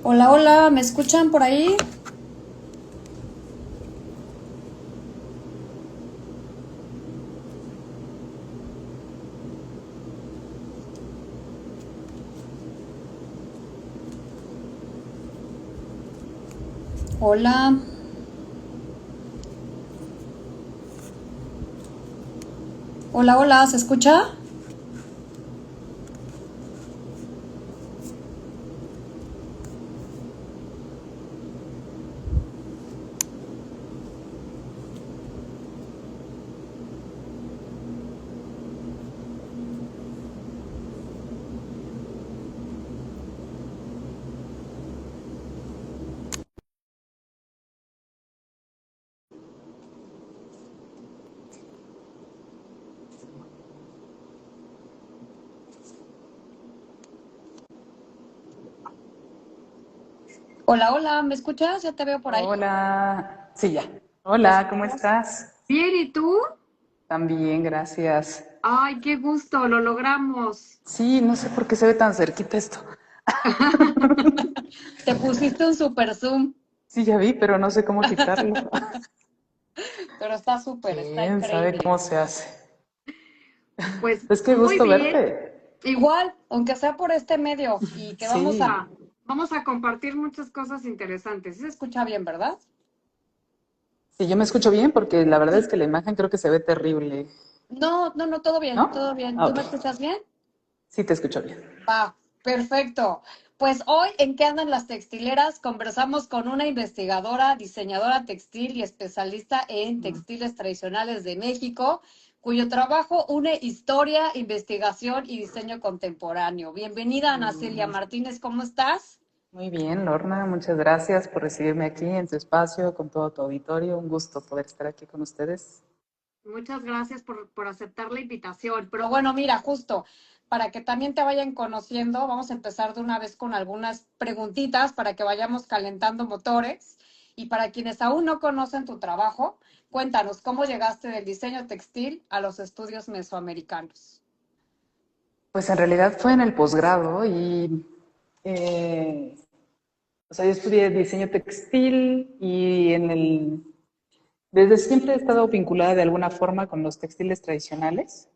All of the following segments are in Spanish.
Hola, hola, ¿me escuchan por ahí? Hola, hola, hola, ¿se escucha? Hola, hola, ¿me escuchas? Ya te veo por ahí. Hola, sí, ya. ¿Me Hola, ¿cómo escuchas? estás? Bien, ¿y tú? También, gracias. Ay, qué gusto, lo logramos. Sí, no sé por qué se ve tan cerquita esto. Te pusiste un super zoom, Sí, ya vi, pero no sé cómo quitarlo. pero está súper, está ¿Quién sabe cómo increíble. se hace? Pues Es que muy gusto bien. verte. Igual, aunque sea por este medio y que vamos Sí, a vamos a compartir muchas cosas interesantes. Sí se escucha bien, ¿verdad? sí, yo me escucho bien porque la verdad es que la imagen creo que se ve terrible, No, no, no, todo bien, todo ¿no? bien. Ah, ¿Tú ok, me escuchas bien? sí te escucho bien. Va, perfecto. Pues hoy en ¿Qué andan las textileras? Conversamos con una investigadora, diseñadora textil y especialista en textiles tradicionales de México, cuyo trabajo une historia, investigación y diseño contemporáneo. Bienvenida, Ana Celia Mm, Martínez, ¿cómo estás? Muy bien, Lorna, muchas gracias por recibirme aquí en tu espacio con todo tu auditorio. Un gusto poder estar aquí con ustedes. Muchas gracias por aceptar la invitación. Pero bueno, mira, justo para que también te vayan conociendo, vamos a empezar de una vez con algunas preguntitas para que vayamos calentando motores. Y para quienes aún no conocen tu trabajo, cuéntanos cómo llegaste del diseño textil a los estudios mesoamericanos. Pues en realidad fue en el posgrado y, eh, o sea, yo estudié diseño textil y desde siempre he estado vinculada de alguna forma con los textiles tradicionales,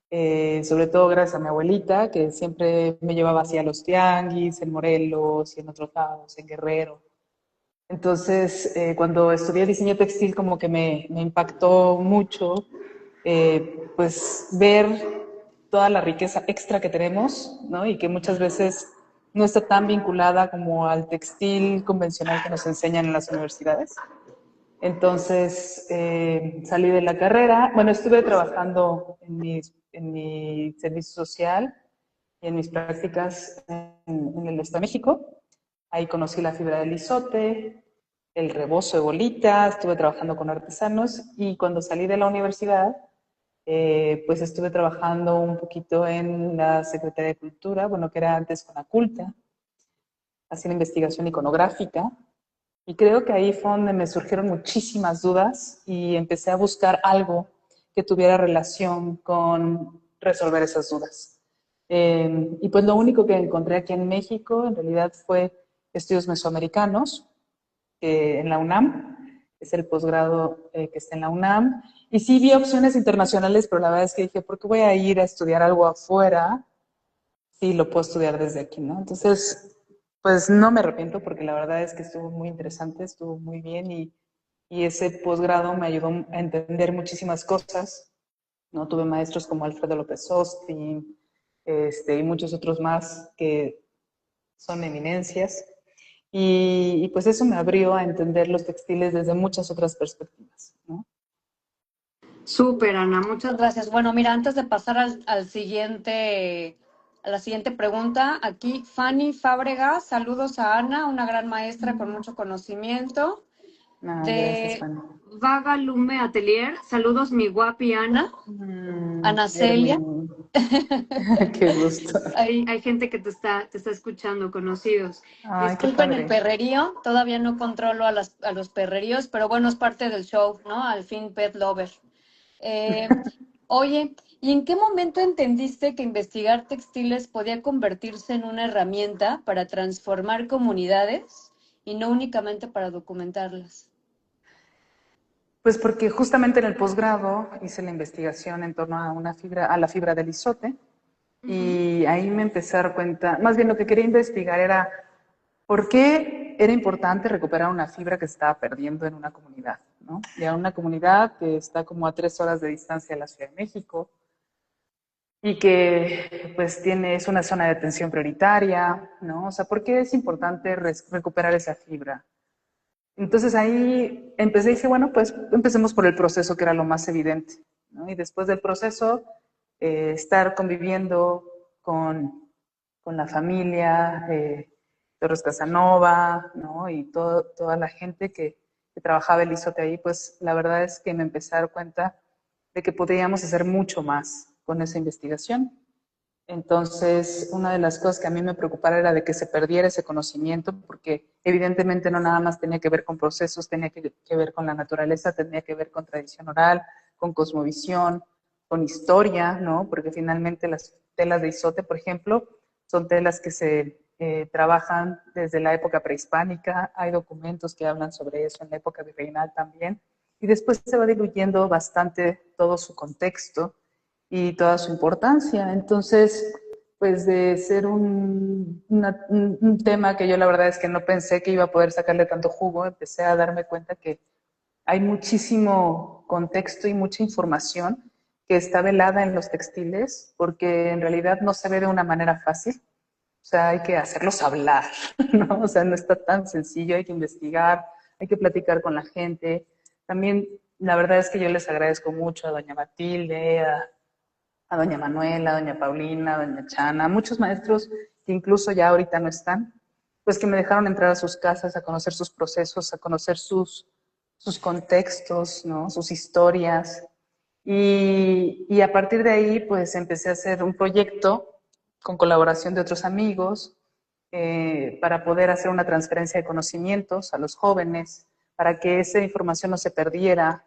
sobre todo gracias a mi abuelita, que siempre me llevaba así a los tianguis, en Morelos y en otros lados, en Guerrero. Entonces, cuando estudié diseño textil, como que me impactó mucho, pues ver toda la riqueza extra que tenemos, ¿no? Y que muchas veces no está tan vinculada como al textil convencional que nos enseñan en las universidades. Entonces, salí de la carrera, bueno, estuve trabajando en mi servicio social y en mis prácticas en el Estado de México. Ahí conocí la fibra del isote, el rebozo de bolitas, estuve trabajando con artesanos y cuando salí de la universidad, pues estuve trabajando un poquito en la Secretaría de Cultura, bueno, que era antes Conaculta, haciendo investigación iconográfica. Y creo que ahí fue donde me surgieron muchísimas dudas y empecé a buscar algo que tuviera relación con resolver esas dudas. Y pues lo único que encontré aquí en México en realidad fue estudios mesoamericanos en la UNAM, es el posgrado que está en la UNAM. Y sí vi opciones internacionales, pero la verdad es que dije, ¿por qué voy a ir a estudiar algo afuera si lo puedo estudiar desde aquí, ¿no? Entonces, pues no me arrepiento porque la verdad es que estuvo muy interesante, estuvo muy bien y ese posgrado me ayudó a entender muchísimas cosas, ¿no? Tuve maestros como Alfredo López Austin, y muchos otros más que son eminencias. Y pues eso me abrió a entender los textiles desde muchas otras perspectivas, ¿no? Súper, Ana, muchas gracias. Bueno, mira, antes de pasar al siguiente, a la siguiente pregunta, aquí Fanny Fábregas, saludos a Ana, una gran maestra con mucho conocimiento. Ah, gracias, De Fanny. Vaga Lume Atelier, saludos mi guapi Ana, Ana Celia. Hermi, qué gusto. Hay gente que te está escuchando, conocidos. Ay, qué Disculpen el padre. perrerío, todavía no controlo a los perreríos, pero bueno, es parte del show, ¿no? Al fin, pet lover. Eh, Oye, ¿Y en qué momento entendiste que investigar textiles podía convertirse en una herramienta para transformar comunidades y no únicamente para documentarlas? Pues porque justamente en el posgrado hice la investigación en torno a una fibra, a la fibra del isote, Ujú. y ahí me empecé a dar cuenta, más bien lo que quería investigar era por qué era importante recuperar una fibra que se estaba perdiendo en una comunidad, ¿no? Y a una comunidad que está como a 3 horas de distancia de la Ciudad de México y que pues es una zona de atención prioritaria, ¿no? O sea, ¿por qué es importante recuperar esa fibra? Entonces ahí empecé y dije, bueno, pues empecemos por el proceso que era lo más evidente, ¿no? Y después del proceso, estar conviviendo con la familia, Torres Casanova, ¿no? Y toda la gente que trabajaba el ISOTE ahí, pues la verdad es que me empecé a dar cuenta de que podríamos hacer mucho más con esa investigación. Entonces, una de las cosas que a mí me preocupaba era de que se perdiera ese conocimiento, porque evidentemente no nada más tenía que ver con procesos, tenía que ver con la naturaleza, tenía que ver con tradición oral, con cosmovisión, con historia, ¿no? Porque finalmente las telas de isote, por ejemplo, son telas que se trabajan desde la época prehispánica, hay documentos que hablan sobre eso en la época virreinal también, y después se va diluyendo bastante todo su contexto y toda su importancia. Entonces, pues de ser un tema que yo la verdad es que no pensé que iba a poder sacarle tanto jugo, empecé a darme cuenta que hay muchísimo contexto y mucha información que está velada en los textiles, porque en realidad no se ve de una manera fácil. O sea, hay que hacerlos hablar, ¿no? O sea, no está tan sencillo, hay que investigar, hay que platicar con la gente. También, la verdad es que yo les agradezco mucho a doña Matilde, a doña Manuela, a doña Paulina, a doña Chana, a muchos maestros que incluso ya ahorita no están, pues que me dejaron entrar a sus casas, a conocer sus procesos, a conocer sus contextos, ¿no? Sus historias. Y a partir de ahí, pues empecé a hacer un proyecto con colaboración de otros amigos para poder hacer una transferencia de conocimientos a los jóvenes, para que esa información no se perdiera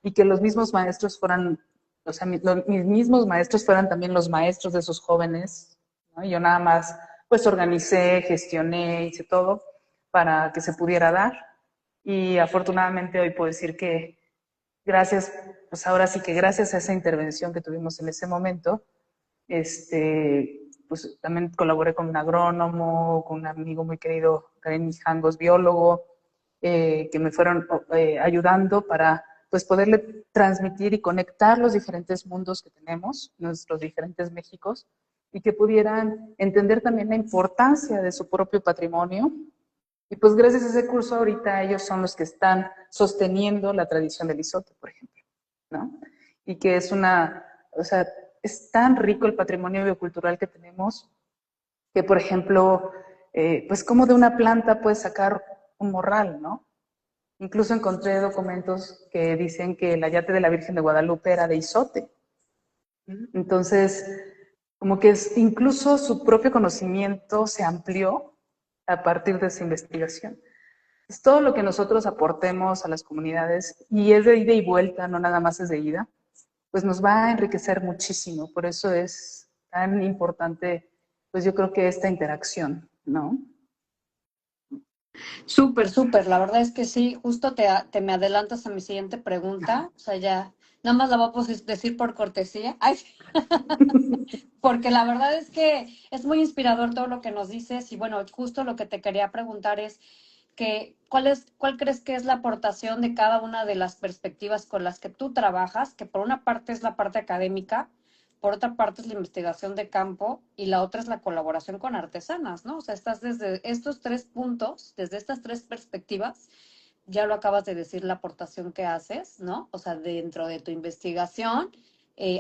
y que los mismos maestros fueran, o sea, mis mismos maestros fueran también los maestros de esos jóvenes, ¿no? Yo nada más, pues organicé, gestioné, hice todo para que se pudiera dar. Y afortunadamente hoy puedo decir que gracias, pues ahora sí que gracias a esa intervención que tuvimos en ese momento, pues también colaboré con un agrónomo, con un amigo muy querido, Karen Mijangos, biólogo, que me fueron ayudando para pues poderle transmitir y conectar los diferentes mundos que tenemos, nuestros diferentes Méxicos, y que pudieran entender también la importancia de su propio patrimonio. Y pues gracias a ese curso ahorita ellos son los que están sosteniendo la tradición del isote, por ejemplo, ¿no? Y que es o sea, es tan rico el patrimonio biocultural que tenemos que, por ejemplo, pues como de una planta puedes sacar un morral, ¿no? Incluso encontré documentos que dicen que el ayate de la Virgen de Guadalupe era de isote. Entonces, como que incluso su propio conocimiento se amplió a partir de esa investigación. Es todo lo que nosotros aportemos a las comunidades, y es de ida y vuelta, no nada más es de ida, pues nos va a enriquecer muchísimo. Por eso es tan importante, pues yo creo que esta interacción, ¿no? Súper, súper. La verdad es que sí, justo te me adelantas a mi siguiente pregunta. O sea, ya, nada más la voy a decir por cortesía. Ay, porque la verdad es que es muy inspirador todo lo que nos dices. Y bueno, justo lo que te quería preguntar es que, ¿cuál crees que es la aportación de cada una de las perspectivas con las que tú trabajas? Que por una parte es la parte académica, por otra parte es la investigación de campo y la otra es la colaboración con artesanas, ¿no? O sea, estás desde estos tres puntos, desde estas tres perspectivas, ya lo acabas de decir, la aportación que haces, ¿no? O sea, dentro de tu investigación,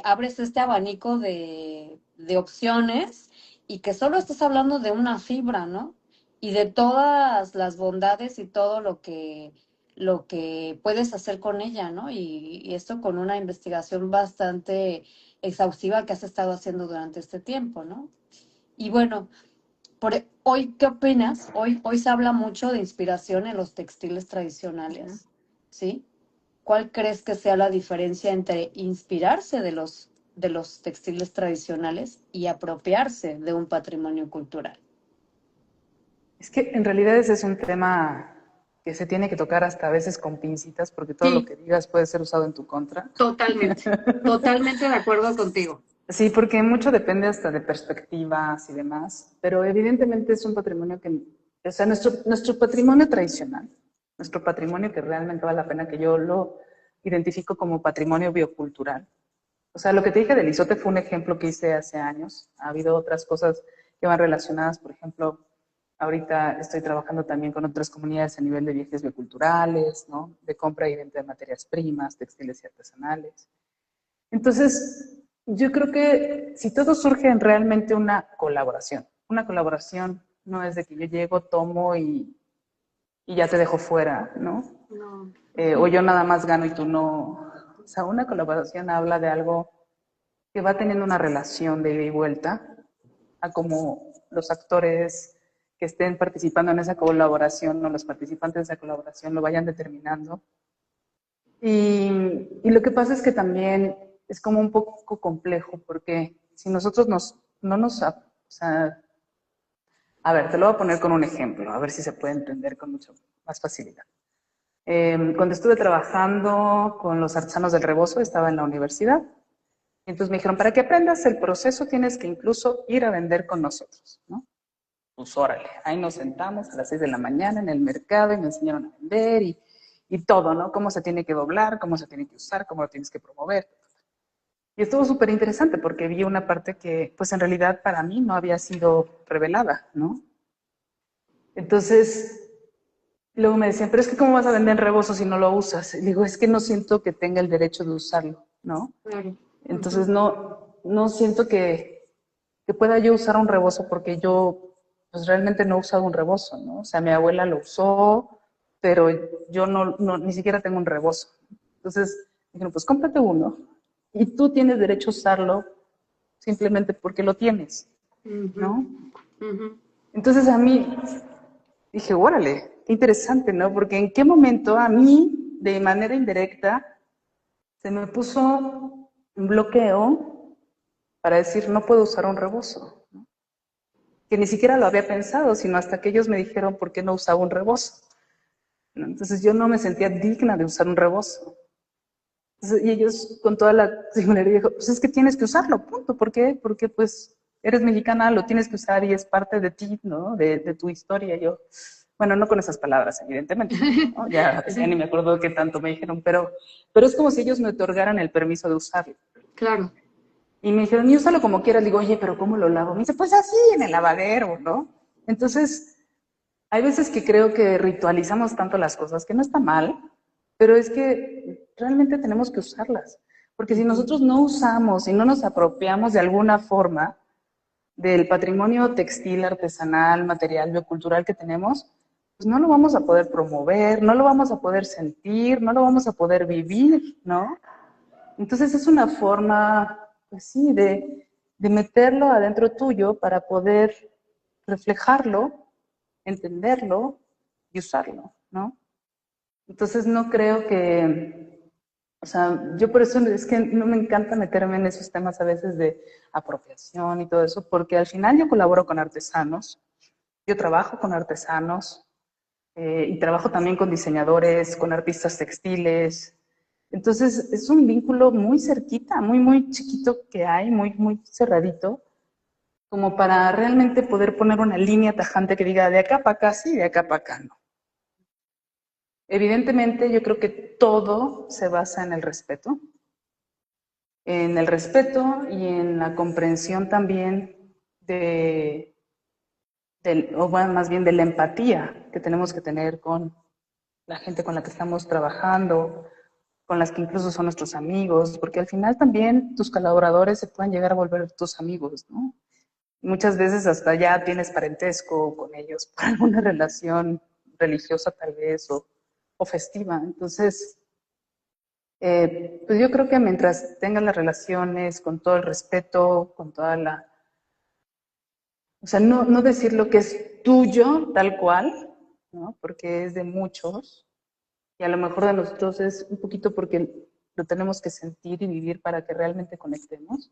abres este abanico de opciones y que solo estás hablando de una fibra, ¿no? Y de todas las bondades y todo lo que puedes hacer con ella, ¿no? Y esto con una investigación bastante exhaustiva que has estado haciendo durante este tiempo, ¿no? Y bueno, hoy, ¿qué opinas? Hoy se habla mucho de inspiración en los textiles tradicionales, ¿sí? ¿Cuál crees que sea la diferencia entre inspirarse de los de los textiles tradicionales y apropiarse de un patrimonio cultural? Es que en realidad ese es un tema que se tiene que tocar hasta a veces con pincitas, porque todo lo Sí, que digas puede ser usado en tu contra. totalmente de acuerdo contigo. Sí, porque mucho depende hasta de perspectivas y demás, pero evidentemente es un patrimonio que, o sea, nuestro patrimonio tradicional, nuestro patrimonio que realmente vale la pena que yo lo identifico como patrimonio biocultural. O sea, lo que te dije del isote fue un ejemplo que hice hace años. Ha habido otras cosas que van relacionadas, por ejemplo, ahorita estoy trabajando también con otras comunidades a nivel de viajes bioculturales, ¿no? De compra y venta de materias primas, textiles y artesanales. Entonces, yo creo que si todo surge en realmente una colaboración no es de que yo llego, tomo y ya te dejo fuera, ¿no? No. O yo nada más gano y tú no. O sea, una colaboración habla de algo que va teniendo una relación de ida y vuelta a como los actores que estén participando en esa colaboración o los participantes de esa colaboración lo vayan determinando. Y lo que pasa es que también es como un poco complejo, porque si nosotros no nos, o sea, a ver, te lo voy a poner con un ejemplo, a ver si se puede entender con mucha más facilidad. Cuando estuve trabajando con los artesanos del rebozo, estaba en la universidad, y entonces me dijeron, para que aprendas el proceso tienes que incluso ir a vender con nosotros, ¿no? Pues órale, ahí nos sentamos a las 6 de la mañana en el mercado y me enseñaron a vender y todo, ¿no? Cómo se tiene que doblar, cómo se tiene que usar, cómo lo tienes que promover. Y estuvo súper interesante porque vi una parte que, pues en realidad para mí no había sido revelada, ¿no? Entonces, luego me decían, pero es que ¿cómo vas a vender rebozo si no lo usas? Y digo, es que no siento que tenga el derecho de usarlo, ¿no? Claro. Entonces, no siento que pueda yo usar un rebozo porque yo, pues realmente no he usado un rebozo, ¿no? O sea, mi abuela lo usó, pero yo ni siquiera tengo un rebozo. Entonces, dijeron, pues cómprate uno y tú tienes derecho a usarlo simplemente porque lo tienes, ¿no? Entonces a mí dije, órale, qué interesante, ¿no? Porque en qué momento a mí, de manera indirecta, se me puso un bloqueo para decir, no puedo usar un rebozo, ¿no? Que ni siquiera lo había pensado, sino hasta que ellos me dijeron por qué no usaba un rebozo, ¿no? Entonces yo no me sentía digna de usar un rebozo. Entonces, y ellos con toda la singularidad dijo, pues es que tienes que usarlo, punto. ¿Por qué? Porque pues eres mexicana, lo tienes que usar y es parte de ti, ¿no? De tu historia. Yo, bueno, no con esas palabras, evidentemente, ¿no? Ya ni me acuerdo qué tanto me dijeron, pero es como si ellos me otorgaran el permiso de usarlo. Claro. Y me dijeron, y úsalo como quieras. Digo, oye, pero ¿cómo lo lavo? Me dice, pues así, en el lavadero, ¿no? Entonces, hay veces que creo que ritualizamos tanto las cosas, que no está mal, pero es que realmente tenemos que usarlas. Porque si nosotros no usamos y no nos apropiamos de alguna forma del patrimonio textil, artesanal, material, biocultural que tenemos, pues no lo vamos a poder promover, no lo vamos a poder sentir, no lo vamos a poder vivir, ¿no? Entonces es una forma, pues sí, de meterlo adentro tuyo para poder reflejarlo, entenderlo y usarlo, ¿no? Entonces no creo que, o sea, yo por eso es que no me encanta meterme en esos temas a veces de apropiación y todo eso, porque al final yo colaboro con artesanos, yo trabajo con artesanos y trabajo también con diseñadores, con artistas textiles. Entonces es un vínculo muy cerquita, muy, muy chiquito que hay, muy, muy cerradito, como para realmente poder poner una línea tajante que diga de acá para acá sí, de acá para acá no. Evidentemente, yo creo que todo se basa en el respeto y en la comprensión también o bueno, más bien de la empatía que tenemos que tener con la gente con la que estamos trabajando, con las que incluso son nuestros amigos, porque al final también tus colaboradores se pueden llegar a volver tus amigos, ¿no? Muchas veces hasta ya tienes parentesco con ellos por alguna relación religiosa tal vez o festiva. Entonces, pues yo creo que mientras tengas las relaciones con todo el respeto, con toda la... O sea, no decir lo que es tuyo tal cual, ¿no? Porque es de muchos y a lo mejor de nosotros es un poquito porque lo tenemos que sentir y vivir para que realmente conectemos.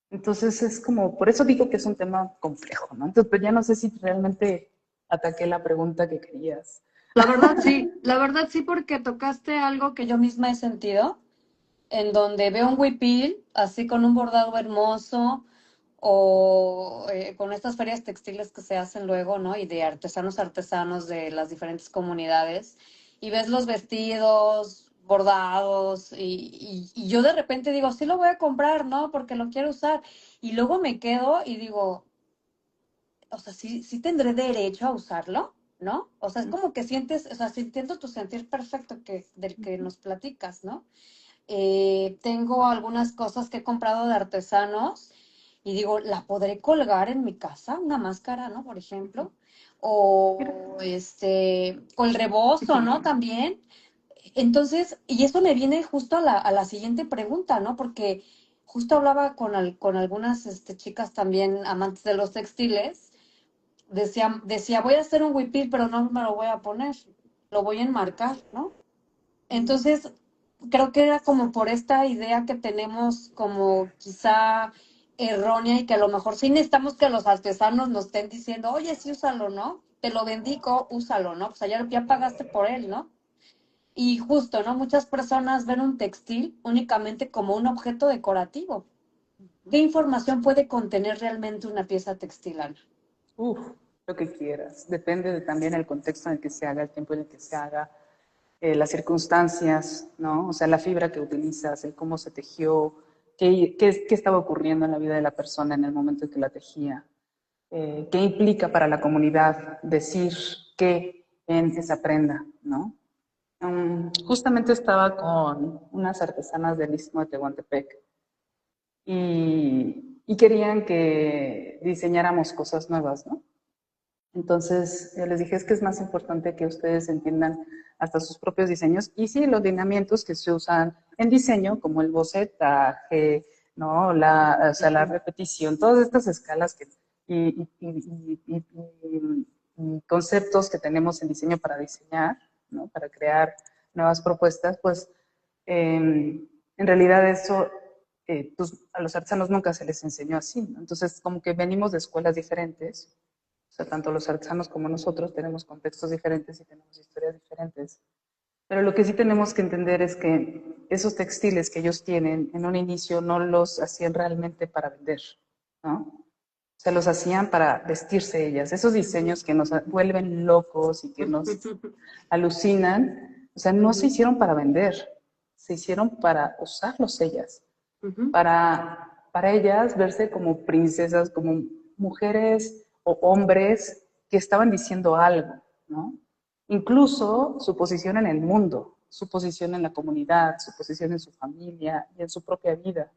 Entonces es como, por eso digo que es un tema complejo, ¿no? Entonces, pero ya no sé si realmente ataqué la pregunta que querías. La verdad sí, porque tocaste algo que yo misma he sentido, en donde veo un huipil así con un bordado hermoso o con estas ferias textiles que se hacen luego, ¿no? Y de artesanos de las diferentes comunidades, y ves los vestidos bordados y yo de repente digo, sí lo voy a comprar, ¿no? Porque lo quiero usar. Y luego me quedo y digo, o sea, sí tendré derecho a usarlo, ¿no? O sea, es como que sientes, o sea, sintiendo tu sentir perfecto del que nos platicas, ¿no? Tengo algunas cosas que he comprado de artesanos y digo, ¿la podré colgar en mi casa? Una máscara, ¿no? Por ejemplo. O o el rebozo, ¿no? También. Entonces, y eso me viene justo a la siguiente pregunta, ¿no? Porque justo hablaba con algunas chicas también amantes de los textiles. Decía, voy a hacer un huipil, pero no me lo voy a poner, lo voy a enmarcar, ¿no? Entonces, creo que era como por esta idea que tenemos como quizá errónea y que a lo mejor sí necesitamos que los artesanos nos estén diciendo, oye, sí, úsalo, ¿no? Te lo bendigo, úsalo, ¿no? Pues ya pagaste por él, ¿no? Y justo, ¿no? Muchas personas ven un textil únicamente como un objeto decorativo. ¿Qué información puede contener realmente una pieza textil, Ana? Uf, lo que quieras. Depende también el contexto en el que se haga, el tiempo en el que se haga, las circunstancias, ¿no? O sea, la fibra que utilizas, el cómo se tejió, qué estaba ocurriendo en la vida de la persona en el momento en que la tejía, qué implica para la comunidad decir qué en esa prenda, ¿no? Justamente estaba con unas artesanas del Istmo de Tehuantepec y querían que diseñáramos cosas nuevas, ¿no? Entonces, yo les dije, es que es más importante que ustedes entiendan hasta sus propios diseños y sí, los lineamientos que se usan en diseño, como el bocetaje, ¿no? O sea, la repetición, todas estas escalas y conceptos que tenemos en diseño para diseñar, ¿no? Para crear nuevas propuestas, pues en realidad eso pues, a los artesanos nunca se les enseñó así, ¿no? Entonces, como que venimos de escuelas diferentes. O sea, tanto los artesanos como nosotros tenemos contextos diferentes y tenemos historias diferentes. Pero lo que sí tenemos que entender es que esos textiles que ellos tienen en un inicio no los hacían realmente para vender, ¿no? O sea, los hacían para vestirse ellas. Esos diseños que nos vuelven locos y que nos alucinan, o sea, no se hicieron para vender, se hicieron para usarlos ellas, para ellas verse como princesas, como mujeres o hombres que estaban diciendo algo, ¿no? Incluso su posición en el mundo, su posición en la comunidad, su posición en su familia y en su propia vida.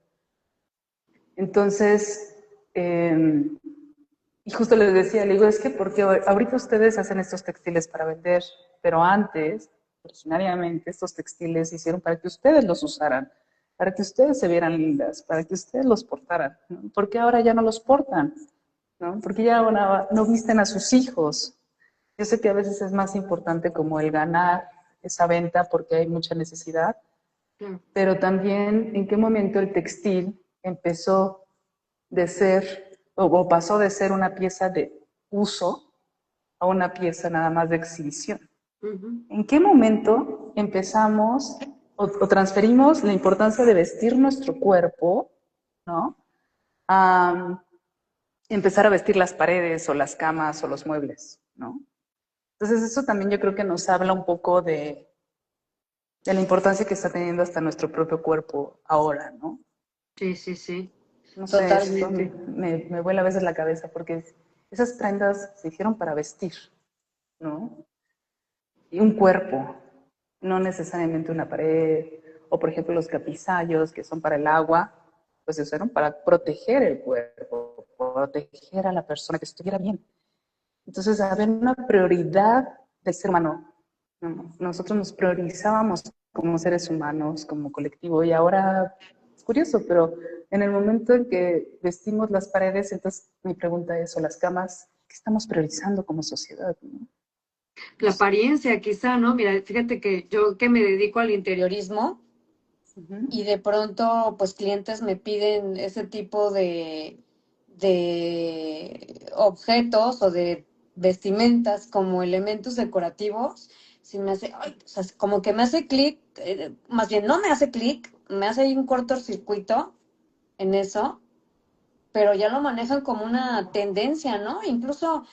Entonces, y justo les decía, le digo, es que porque ahorita ustedes hacen estos textiles para vender, pero antes, originariamente, estos textiles se hicieron para que ustedes los usaran, para que ustedes se vieran lindas, para que ustedes los portaran, ¿no? Porque ahora ya no los portan, ¿no? Porque ya ahora no visten a sus hijos. Yo sé que a veces es más importante como el ganar esa venta porque hay mucha necesidad, pero también en qué momento el textil empezó de ser o pasó de ser una pieza de uso a una pieza nada más de exhibición. ¿En qué momento empezamos o transferimos la importancia de vestir nuestro cuerpo, ¿no? A empezar a vestir las paredes o las camas o los muebles, ¿no? Entonces eso también yo creo que nos habla un poco de la importancia que está teniendo hasta nuestro propio cuerpo ahora, ¿no? Sí, sí, sí, No sé, esto totalmente. me vuela a veces la cabeza porque esas prendas se hicieron para vestir, ¿no? Y un cuerpo, no necesariamente una pared, o por ejemplo los capizallos que son para el agua, pues se usaron para proteger el cuerpo, proteger a la persona, que estuviera bien. Entonces, había una prioridad del ser humano. ¿No? Nosotros nos priorizábamos como seres humanos, como colectivo, y ahora es curioso, pero en el momento en que vestimos las paredes, entonces mi pregunta es, o las camas, ¿qué estamos priorizando como sociedad? ¿No? La apariencia, quizá, ¿no? Mira, fíjate que yo que me dedico al interiorismo, Ujú. y de pronto pues clientes me piden ese tipo de objetos o de vestimentas como elementos decorativos, si me hace, ay, o sea, como que me hace clic, más bien no me hace clic, me hace ahí un cortocircuito en eso, pero ya lo manejan como una tendencia, ¿no? Incluso,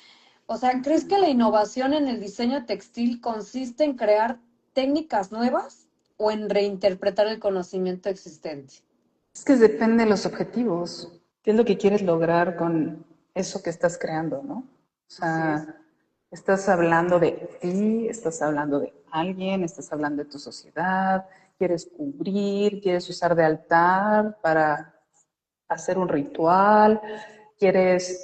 o sea, ¿crees que la innovación en el diseño textil consiste en crear técnicas nuevas o en reinterpretar el conocimiento existente? Es que depende de los objetivos. ¿Qué es lo que quieres lograr con eso que estás creando, no? O Así es. sea, estás hablando de ti, estás hablando de alguien, estás hablando de tu sociedad, quieres cubrir, quieres usar de altar para hacer un ritual, quieres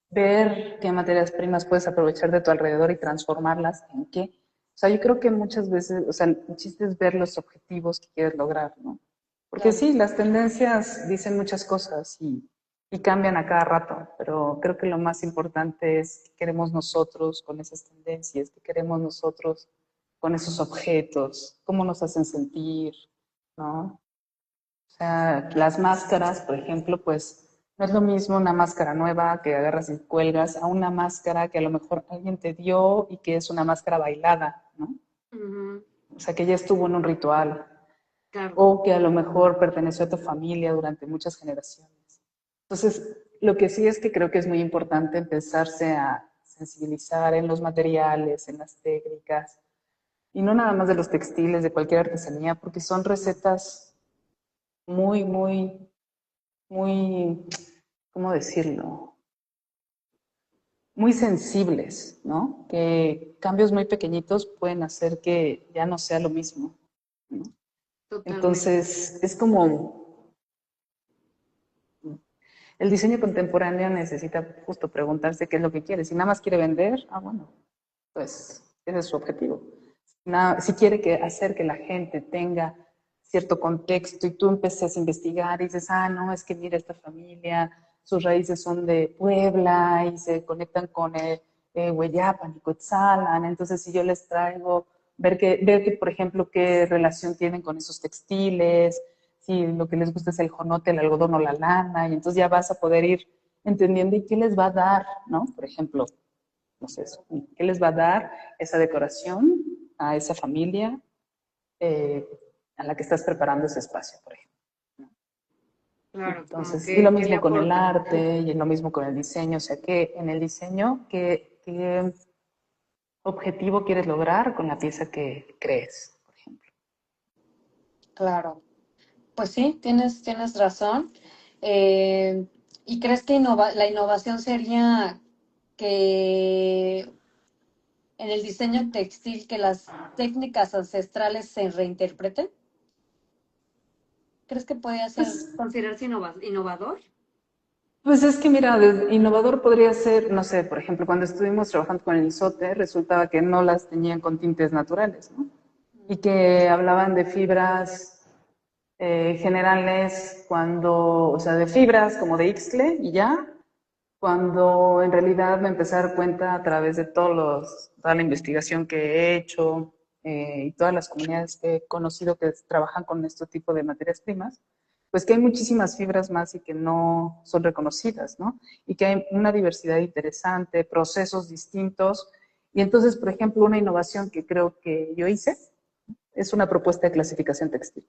ver qué materias primas puedes aprovechar de tu alrededor y transformarlas en qué. O sea, yo creo que muchas veces, o sea, el chiste es ver los objetivos que quieres lograr, ¿no? Porque Claro. sí, las tendencias dicen muchas cosas y cambian a cada rato, pero creo que lo más importante es qué queremos nosotros con esas tendencias, qué queremos nosotros con esos objetos, cómo nos hacen sentir, ¿no? O sea, las máscaras, por ejemplo, pues no es lo mismo una máscara nueva que agarras y cuelgas a una máscara que a lo mejor alguien te dio y que es una máscara bailada, ¿no? Ujú. O sea, que ya estuvo en un ritual Claro. o que a lo mejor perteneció a tu familia durante muchas generaciones. Entonces, lo que sí es que creo que es muy importante empezarse a sensibilizar en los materiales, en las técnicas, y no nada más de los textiles, de cualquier artesanía, porque son recetas muy, muy, muy, ¿cómo decirlo? Muy sensibles, ¿no? Que cambios muy pequeñitos pueden hacer que ya no sea lo mismo, ¿no? Totalmente. Entonces, es como el diseño contemporáneo necesita justo preguntarse qué es lo que quiere. Si nada más quiere vender, bueno, pues ese es su objetivo. Si quiere hacer que la gente tenga cierto contexto y tú empeces a investigar y dices, no, es que mira esta familia, sus raíces son de Puebla y se conectan con Hueyapan y Coetzalan, entonces si yo les traigo, ver que, por ejemplo, qué relación tienen con esos textiles, si lo que les gusta es el jonote, el algodón o la lana, y entonces ya vas a poder ir entendiendo y qué les va a dar, ¿no? Por ejemplo, no sé, qué les va a dar esa decoración a esa familia eh, a la que estás preparando ese espacio, por ejemplo. Claro, como Entonces, y lo que le mismo con el aporta. arte y lo mismo con el diseño, o sea que en el diseño, ¿qué objetivo quieres lograr con la pieza que crees, por ejemplo? Claro. Pues sí, tienes razón. Eh, ¿Y crees que la innovación sería que en el diseño textil que las técnicas ancestrales se reinterpreten? ¿Crees que podría ser Pues considerarse innovador? Pues es que mira, innovador podría ser, no sé, por ejemplo, cuando estuvimos trabajando con el isote, resultaba que no las tenían con tintes naturales, ¿no? Y que hablaban de fibras generales cuando, o sea, de fibras como de Ixtle y ya, cuando en realidad me empecé a dar cuenta a través de toda la investigación que he hecho y todas las comunidades que he conocido que trabajan con este tipo de materias primas, pues que hay muchísimas fibras más y que no son reconocidas, ¿no? Y que hay una diversidad interesante, procesos distintos. Y entonces, por ejemplo, una innovación que creo que yo hice es una propuesta de clasificación textil,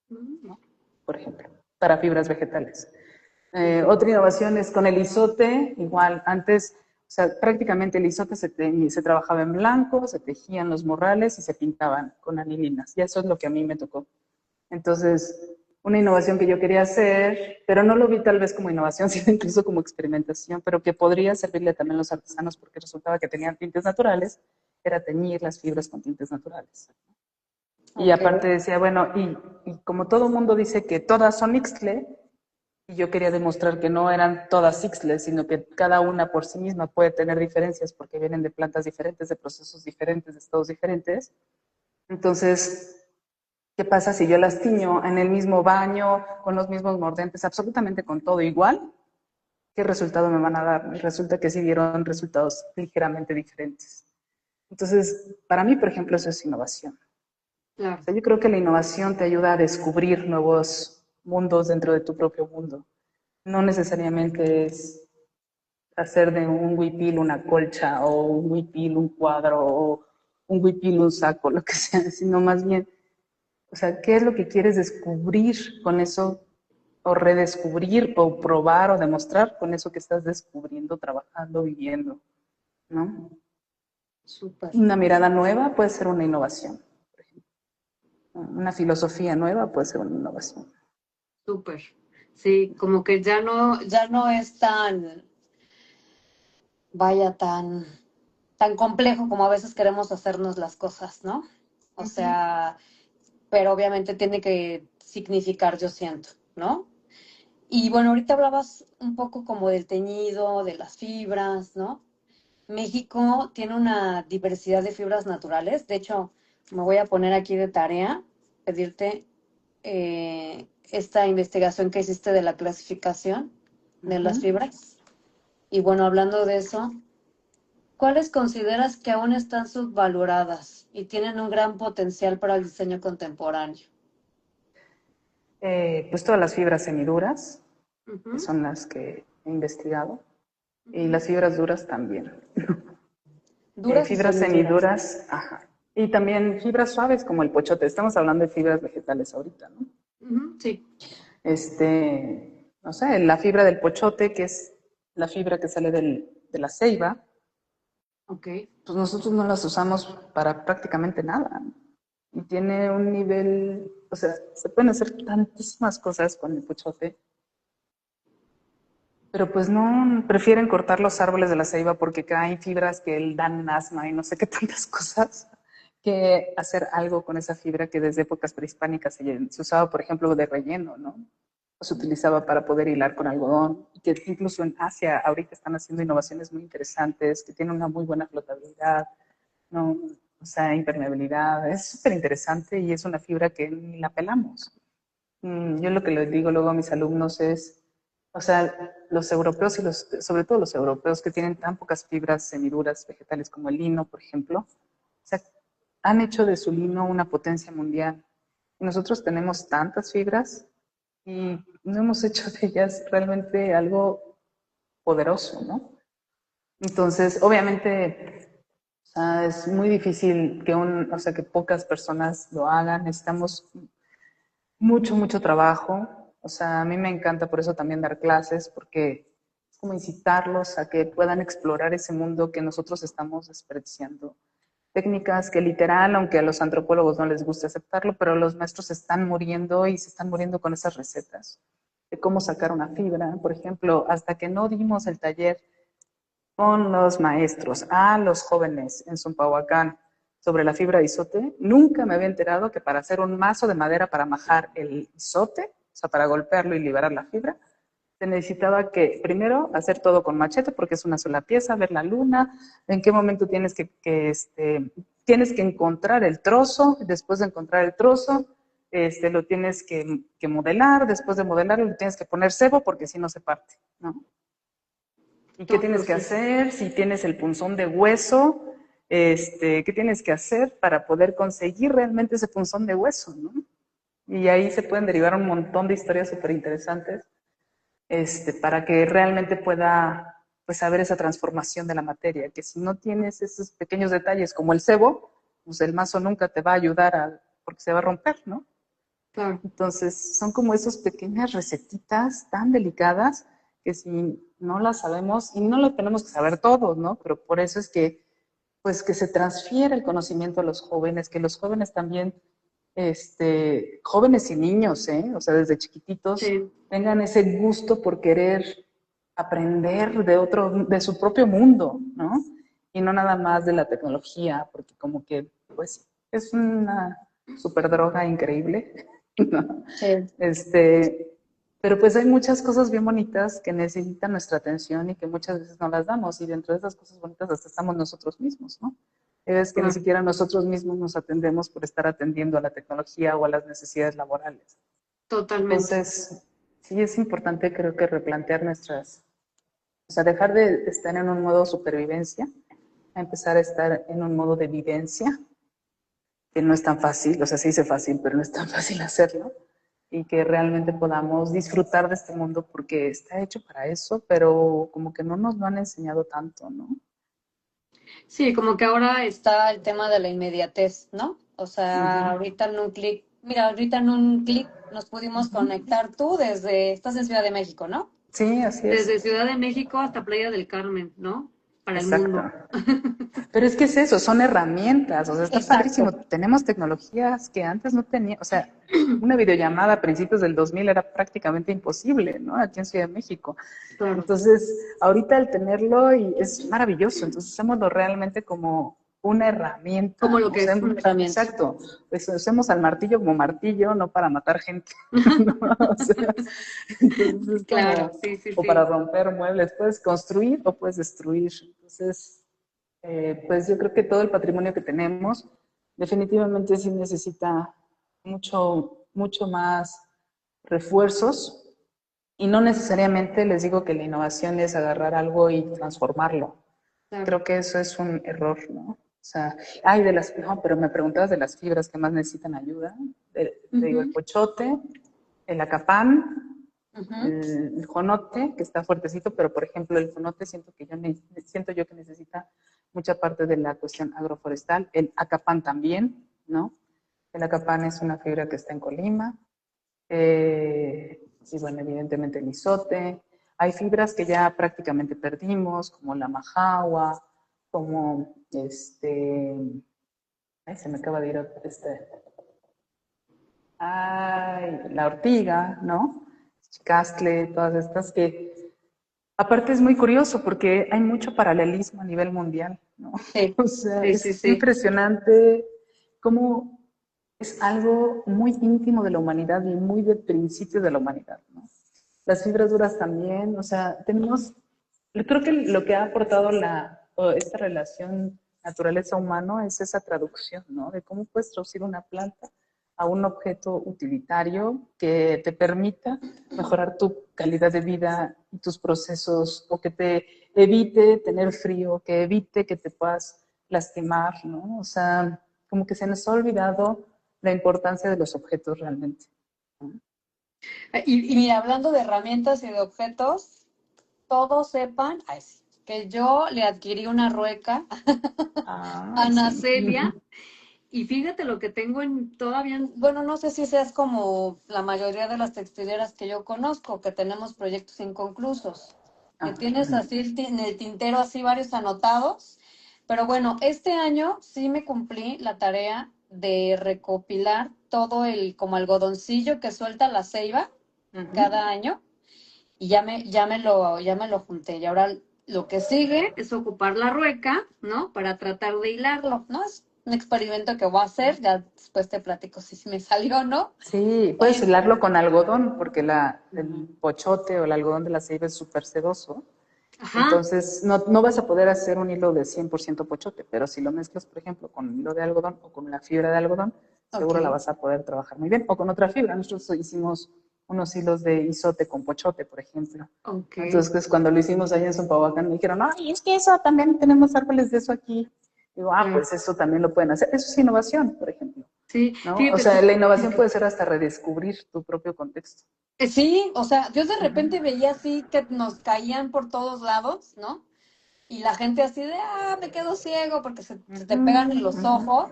Mm. ¿no? Por ejemplo, para fibras vegetales. Otra innovación es con el isote, igual, antes, o sea, prácticamente el isote se trabajaba en blanco, se tejían los morrales y se pintaban con anilinas, y eso es lo que a mí me tocó. Entonces, una innovación que yo quería hacer, pero no lo vi tal vez como innovación, sino incluso como experimentación, pero que podría servirle también a los artesanos porque resultaba que tenían tintes naturales, era teñir las fibras con tintes naturales. Y Ok, aparte decía, bueno, y como todo el mundo dice que todas son Ixtle, y yo quería demostrar que no eran todas Ixtles, sino que cada una por sí misma puede tener diferencias porque vienen de plantas diferentes, de procesos diferentes, de estados diferentes. Entonces, ¿qué pasa si yo las tiño en el mismo baño, con los mismos mordentes, absolutamente con todo igual? ¿Qué resultado me van a dar? Y resulta que sí dieron resultados ligeramente diferentes. Entonces, para mí, por ejemplo, eso es innovación. Claro. O sea, yo creo que la innovación te ayuda a descubrir nuevos mundos dentro de tu propio mundo. No necesariamente es hacer de un huipil una colcha o un huipil un cuadro o un huipil un saco, lo que sea, sino más bien, o sea, ¿qué es lo que quieres descubrir con eso o redescubrir o probar o demostrar con eso que estás descubriendo, trabajando, viviendo, ¿no? Súper, Una mirada nueva puede ser una innovación. Una filosofía nueva puede ser una innovación. súper. Sí, como que ya no es tan, vaya, tan complejo como a veces queremos hacernos las cosas, ¿no? O sea, pero obviamente tiene que significar, yo siento, ¿no? Y bueno, ahorita hablabas un poco como del teñido, de las fibras, ¿no? México tiene una diversidad de fibras naturales. De hecho, me voy a poner aquí de tarea, pedirte esta investigación que hiciste de la clasificación de las fibras. Y bueno, hablando de eso, ¿cuáles consideras que aún están subvaloradas y tienen un gran potencial para el diseño contemporáneo? Pues todas las fibras semiduras, que Ujú, son las que he investigado, y ujú. las fibras duras también. Duras y Fibras semiduras. semiduras, ajá. Y también fibras suaves como el pochote. Estamos hablando de fibras vegetales ahorita, ¿no? Ujú, sí, No sé, la fibra del pochote, que es la fibra que sale de la ceiba, ok. pues nosotros no las usamos para prácticamente nada. Y tiene un nivel, o sea, se pueden hacer tantísimas cosas con el pochote, pero pues no, prefieren cortar los árboles de la ceiba porque caen fibras que dan asma y no sé qué tantas cosas, que hacer algo con esa fibra que desde épocas prehispánicas se usaba, por ejemplo, de relleno, ¿no? O se utilizaba para poder hilar con algodón, y que incluso en Asia ahorita están haciendo innovaciones muy interesantes, que tienen una muy buena flotabilidad, ¿no? O sea, impermeabilidad, es súper interesante y es una fibra que ni la pelamos. Yo lo que les digo luego a mis alumnos es, o sea, los europeos y sobre todo los europeos que tienen tan pocas fibras semiduras vegetales como el lino, por ejemplo, o sea, han hecho de su lino una potencia mundial. Y nosotros tenemos tantas fibras y no hemos hecho de ellas realmente algo poderoso, ¿no? Entonces, obviamente, o sea, es muy difícil o sea, que pocas personas lo hagan. Necesitamos mucho trabajo. O sea, a mí me encanta por eso también dar clases, porque es como incitarlos a que puedan explorar ese mundo que nosotros estamos desperdiciando. Técnicas que literal, aunque a los antropólogos no les guste aceptarlo, pero los maestros están muriendo y se están muriendo con esas recetas de cómo sacar una fibra. Por ejemplo, hasta que no dimos el taller con los maestros a los jóvenes en Zumpahuacán sobre la fibra de isote, nunca me había enterado que para hacer un mazo de madera para majar el isote, o sea, para golpearlo y liberar la fibra, se necesitaba que primero hacer todo con machete porque es una sola pieza, ver la luna, en qué momento tienes que encontrar el trozo, después de encontrar el trozo, lo tienes que modelar, después de modelarlo le tienes que poner cebo porque si no se parte, ¿no? ¿Y qué Todo un tienes que proceso. hacer? Si tienes el punzón de hueso, ¿qué tienes que hacer para poder conseguir realmente ese punzón de hueso, ¿no? Y ahí se pueden derivar un montón de historias súper interesantes, para que realmente pueda pues haber esa transformación de la materia, que si no tienes esos pequeños detalles como el cebo, pues el mazo nunca te va a ayudar porque se va a romper, ¿no? Claro. Entonces, son como esas pequeñas recetitas tan delicadas que si no las sabemos, y no lo tenemos que saber todos, ¿no? Pero por eso es que, pues, que se transfiere el conocimiento a los jóvenes, que los jóvenes también, jóvenes y niños, ¿eh? O sea, desde chiquititos, Sí, tengan ese gusto por querer aprender de su propio mundo, ¿no? Y no nada más de la tecnología, porque como que, pues, es una super droga increíble. ¿no? sí. Pero pues hay muchas cosas bien bonitas que necesitan nuestra atención y que muchas veces no las damos, y dentro de esas cosas bonitas hasta estamos nosotros mismos, ¿no? Es que ni Claro. siquiera nosotros mismos nos atendemos por estar atendiendo a la tecnología o a las necesidades laborales. Totalmente. Entonces, sí es importante, creo que replantear o sea, dejar de estar en un modo supervivencia, a empezar a estar en un modo de vivencia, que no es tan fácil, o sea, se dice fácil, pero no es tan fácil hacerlo, y que realmente podamos disfrutar de este mundo porque está hecho para eso, pero como que no nos lo han enseñado tanto, ¿no? Sí, como que ahora está el tema de la inmediatez, ¿no? O sea, Ujú, ahorita en un clic, mira, ahorita en un clic nos pudimos ujú. conectar tú desde, estás en Ciudad de México, ¿no? Sí, así es. Desde Ciudad de México hasta Playa del Carmen, ¿no? Para el Exacto. mundo. Pero es que es eso, son herramientas, o sea, está Exacto. padrísimo. Tenemos tecnologías que antes no tenía, o sea, una videollamada a principios del 2000 era prácticamente imposible, ¿no? Aquí en Ciudad de México. Claro. Entonces, ahorita el tenerlo y es maravilloso, entonces usémoslo realmente como una Como herramienta, lo que es una herramienta. exacto, pues usemos al martillo como martillo, no para matar gente, ¿no? O sea, entonces es Claro, como, sí, sí, o para sí. romper muebles, puedes construir o puedes destruir. Entonces, pues yo creo que todo el patrimonio que tenemos definitivamente sí necesita mucho más refuerzos y no necesariamente les digo que la innovación es agarrar algo y transformarlo. Claro. Creo que eso es un error, ¿no? O sea, ay, no, pero me preguntabas de las fibras que más necesitan ayuda. Te digo, el Ujú, pochote, el acapán, ujú. el jonote, que está fuertecito, pero por ejemplo el jonote siento yo que necesita mucha parte de la cuestión agroforestal, el acapán también, ¿no? El acapán es una fibra que está en Colima, y bueno, evidentemente el isote. Hay fibras que ya prácticamente perdimos, como la majagua, como ay, se me acaba de ir ay, la ortiga, ¿no? Castle, todas estas que, aparte es muy curioso porque hay mucho paralelismo a nivel mundial, ¿no? Sí, O sea, sí, sí, es sí. impresionante cómo es algo muy íntimo de la humanidad y muy del principio de la humanidad, ¿no? Las fibras duras también, o sea, yo creo que lo que ha aportado esta relación naturaleza-humano es esa traducción, ¿no? De cómo puedes traducir una planta a un objeto utilitario que te permita mejorar tu calidad de vida y tus procesos, o que te evite tener frío, que evite que te puedas lastimar, ¿no? O sea, como que se nos ha olvidado la importancia de los objetos realmente, ¿no? Y mira, hablando de herramientas y de objetos, todos sepan, ay, sí, que yo le adquirí una rueca a Ay, Ana sí. Celia. Y fíjate lo que tengo en todavía, bueno, no sé si seas como la mayoría de las textileras que yo conozco, que tenemos proyectos inconclusos, que Ah, tienes así en el tintero así varios anotados. Pero bueno, este año sí me cumplí la tarea de recopilar todo el como algodoncillo que suelta la ceiba cada año y ya me lo junté. Y ahora lo que sigue es ocupar la rueca, ¿no? Para tratar de hilarlo, ¿no? Es un experimento que voy a hacer, ya después te platico si me salió o no. sí, puedes Eh, hilarlo con algodón, porque Ujú. el pochote o el algodón de la ceiba es súper sedoso. Ajá, Entonces, no vas a poder hacer un hilo de 100% pochote, pero si lo mezclas, por ejemplo, con hilo de algodón o con la fibra de algodón, ok, seguro la vas a poder trabajar muy bien. O con otra fibra. Nosotros hicimos unos hilos de isote con pochote, por ejemplo. ok. Entonces, pues, cuando lo hicimos allá en Zompahuacán, me dijeron, ay, es que eso también tenemos árboles de eso aquí. Digo, Claro. pues eso también lo pueden hacer. Eso es innovación, por ejemplo, Sí, ¿no? O fíjate, sea, la innovación puede ser hasta redescubrir tu propio contexto. sí, o sea, yo de repente veía así que nos caían por todos lados, ¿no? Y la gente así de, me quedo ciego porque se te Ujú, pegan en los ujú. ojos.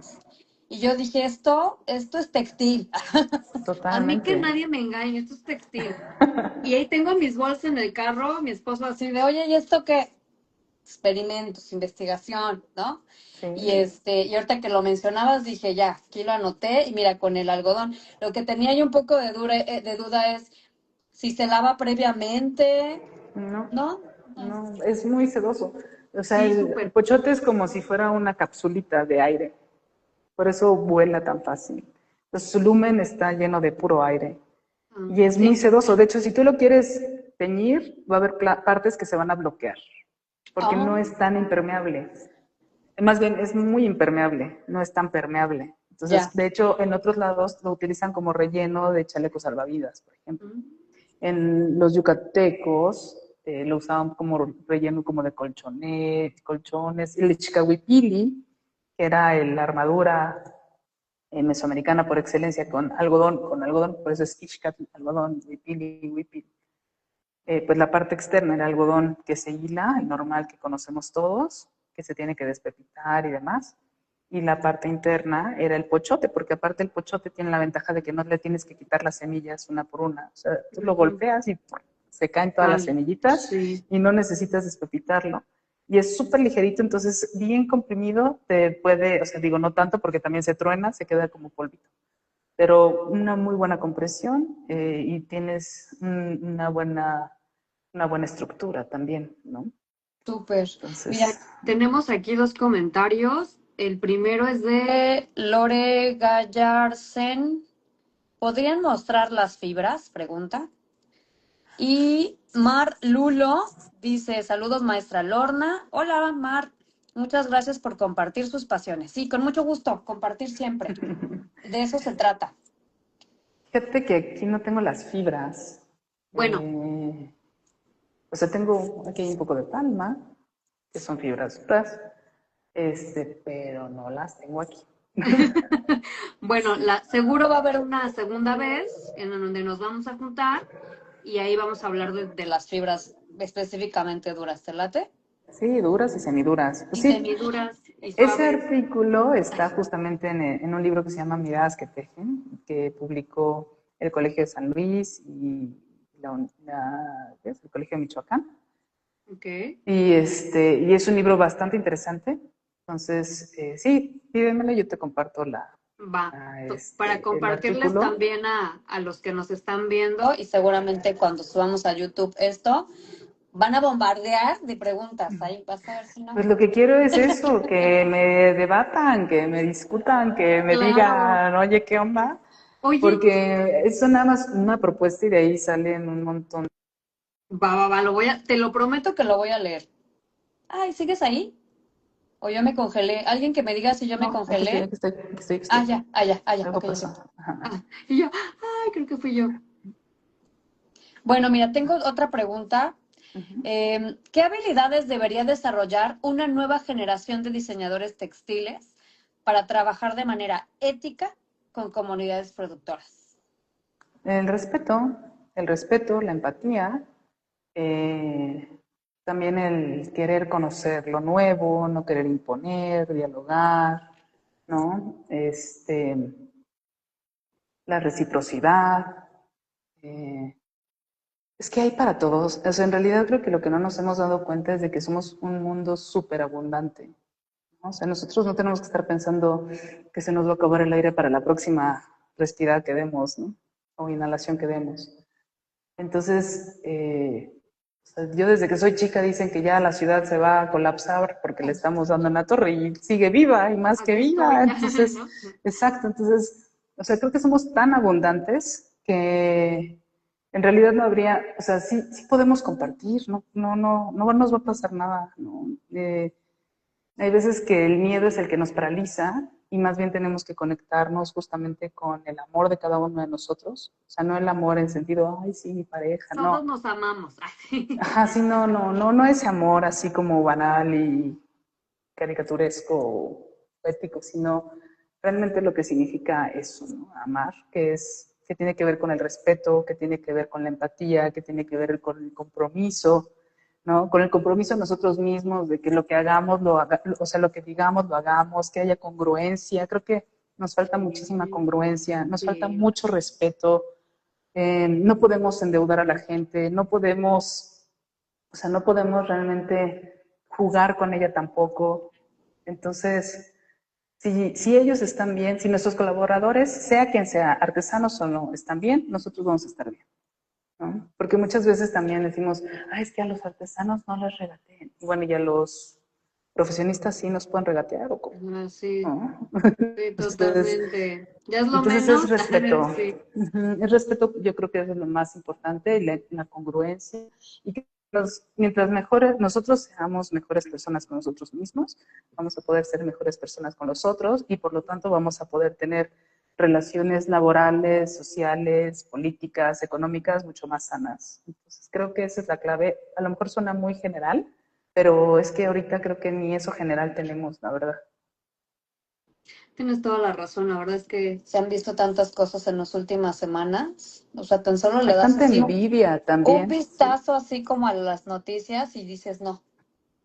Y yo dije, esto es textil. A mí que Totalmente. nadie me engañe, esto es textil. Y ahí tengo mis bolsas en el carro, mi esposo así de, oye, ¿y esto qué? Experimentos, investigación, ¿no? Y Sí. y ahorita que lo mencionabas, dije, ya, aquí lo anoté, y mira, con el algodón. Lo que tenía yo un poco de duda es si se lava previamente, No, ¿no? no, es muy sedoso. O sea, Sí, el súper. pochote es como si fuera una capsulita de aire. Por eso vuela tan fácil. Entonces, su lumen está lleno de puro aire. Y es muy Sí. sedoso. De hecho, si tú lo quieres teñir, va a haber partes que se van a bloquear. Porque Ah, no es tan impermeable. Más bien, es muy impermeable, no es tan permeable. ya. Entonces, de hecho, en otros lados lo utilizan como relleno de chalecos salvavidas, por ejemplo. En los yucatecos lo usaban como relleno como de colchones, el chicahuipili, que era la armadura mesoamericana por excelencia, con algodón, por eso es Ixcat, algodón, huipil, huipil. Pues la parte externa era algodón que se hila, el normal que conocemos todos, que se tiene que despepitar y demás. Y la parte interna era el pochote, porque aparte el pochote tiene la ventaja de que no le tienes que quitar las semillas una por una. O sea, tú lo golpeas y se caen todas las semillitas y no necesitas despepitarlo. Y es súper ligerito, entonces bien comprimido te puede, o sea, digo, no tanto porque también se truena, se queda como polvito. Pero una muy buena compresión y tienes una buena estructura también, ¿no? Súper. Mira, Entonces, tenemos aquí dos comentarios. El primero es de Lore Gallarsen. ¿Podrían mostrar las fibras? Pregunta. Y Mar Lulo dice, saludos maestra Lorna. Hola Mar, muchas gracias por compartir sus pasiones. Sí, con mucho gusto, compartir siempre. De eso se trata. fíjate que aquí no tengo las fibras. Bueno, O sea, tengo aquí un poco de palma, que son fibras duras, pero no las tengo aquí. bueno, seguro va a haber una segunda vez en donde nos vamos a juntar y ahí vamos a hablar de las fibras específicamente duras. ¿Te late? Sí, duras y semiduras. Pues Y sí, semiduras y ese suaves. artículo está justamente en un libro que se llama Miradas que tejen, que publicó el Colegio de San Luis y ¿qué es? El Colegio de Michoacán. Ok. Y es un libro bastante interesante. Entonces, sí, pídemelo, yo te comparto Va, para el compartirles artículo. también a los que nos están viendo y seguramente cuando subamos a YouTube esto, van a bombardear de preguntas. Ahí vas a ver si no. Pues lo que quiero es eso, que me debatan, que me discutan, que me Claro. digan, oye, ¿qué onda? Oye, Porque eso nada más una propuesta y de ahí salen un montón. va, te lo prometo que lo voy a leer. Ay, ¿sigues ahí? O yo me congelé. Alguien que me diga si yo me No, aquí estoy, congelé. aquí estoy, aquí estoy, aquí Ah, estoy. ya, ya. Algo Ok. pasó. Ajá. Ah, y yo, ay, creo que fui yo. Bueno, mira, tengo otra pregunta. Uh-huh. ¿Qué habilidades debería desarrollar una nueva generación de diseñadores textiles para trabajar de manera ética con comunidades productoras? El respeto, la empatía, eh, también el querer conocer lo nuevo, no querer imponer, dialogar, ¿no? La reciprocidad. eh, es que hay para todos. O sea, en realidad creo que lo que no nos hemos dado cuenta es de que somos un mundo súper abundante, ¿no? O sea, nosotros no tenemos que estar pensando que se nos va a acabar el aire para la próxima respirada que demos, ¿no? O inhalación que demos. Entonces, o sea, yo desde que soy chica dicen que ya la ciudad se va a colapsar porque le estamos dando en la torre y sigue viva y más que Aquí viva. estoy, Entonces, ¿no? exacto, entonces, o sea, creo que somos tan abundantes que en realidad no habría, o sea, sí podemos compartir, no nos va a pasar nada, ¿no? Hay veces que el miedo es el que nos paraliza y más bien tenemos que conectarnos justamente con el amor de cada uno de nosotros. O sea, no el amor en sentido, ay, sí, mi pareja, Todos no. nos amamos. Ajá, sí, no ese amor así como banal y caricaturesco o ético, sino realmente lo que significa eso, ¿no? Amar, que tiene que ver con el respeto, que tiene que ver con la empatía, que tiene que ver con el compromiso, ¿no? Con el compromiso de nosotros mismos, de que lo que hagamos, o sea, lo que digamos, lo hagamos, que haya congruencia. Creo que nos falta muchísima congruencia, nos falta Sí. mucho respeto. No podemos endeudar a la gente, no podemos, o sea, no podemos realmente jugar con ella tampoco. Entonces, si ellos están bien, si nuestros colaboradores, sea quien sea, artesanos o no, están bien, nosotros vamos a estar bien, ¿no? Porque muchas veces también decimos, ay, es que a los artesanos no les regateen. Y bueno, y a los profesionistas sí nos pueden regatear o cómo, Sí, ¿no? sí, Entonces, totalmente. Ya es lo entonces es menos. respeto. Sí. El respeto yo creo que es lo más importante, la congruencia. Y que mientras mejores, nosotros seamos mejores personas con nosotros mismos, vamos a poder ser mejores personas con los otros y por lo tanto vamos a poder tener relaciones laborales, sociales, políticas, económicas mucho más sanas. Entonces creo que esa es la clave. A lo mejor suena muy general, pero es que ahorita creo que ni eso general tenemos, la verdad. Tienes toda la razón, la verdad es que se han visto tantas cosas en las últimas semanas, o sea, tan solo le Hay das tanta así envidia un también. vistazo así como a las noticias y dices, no,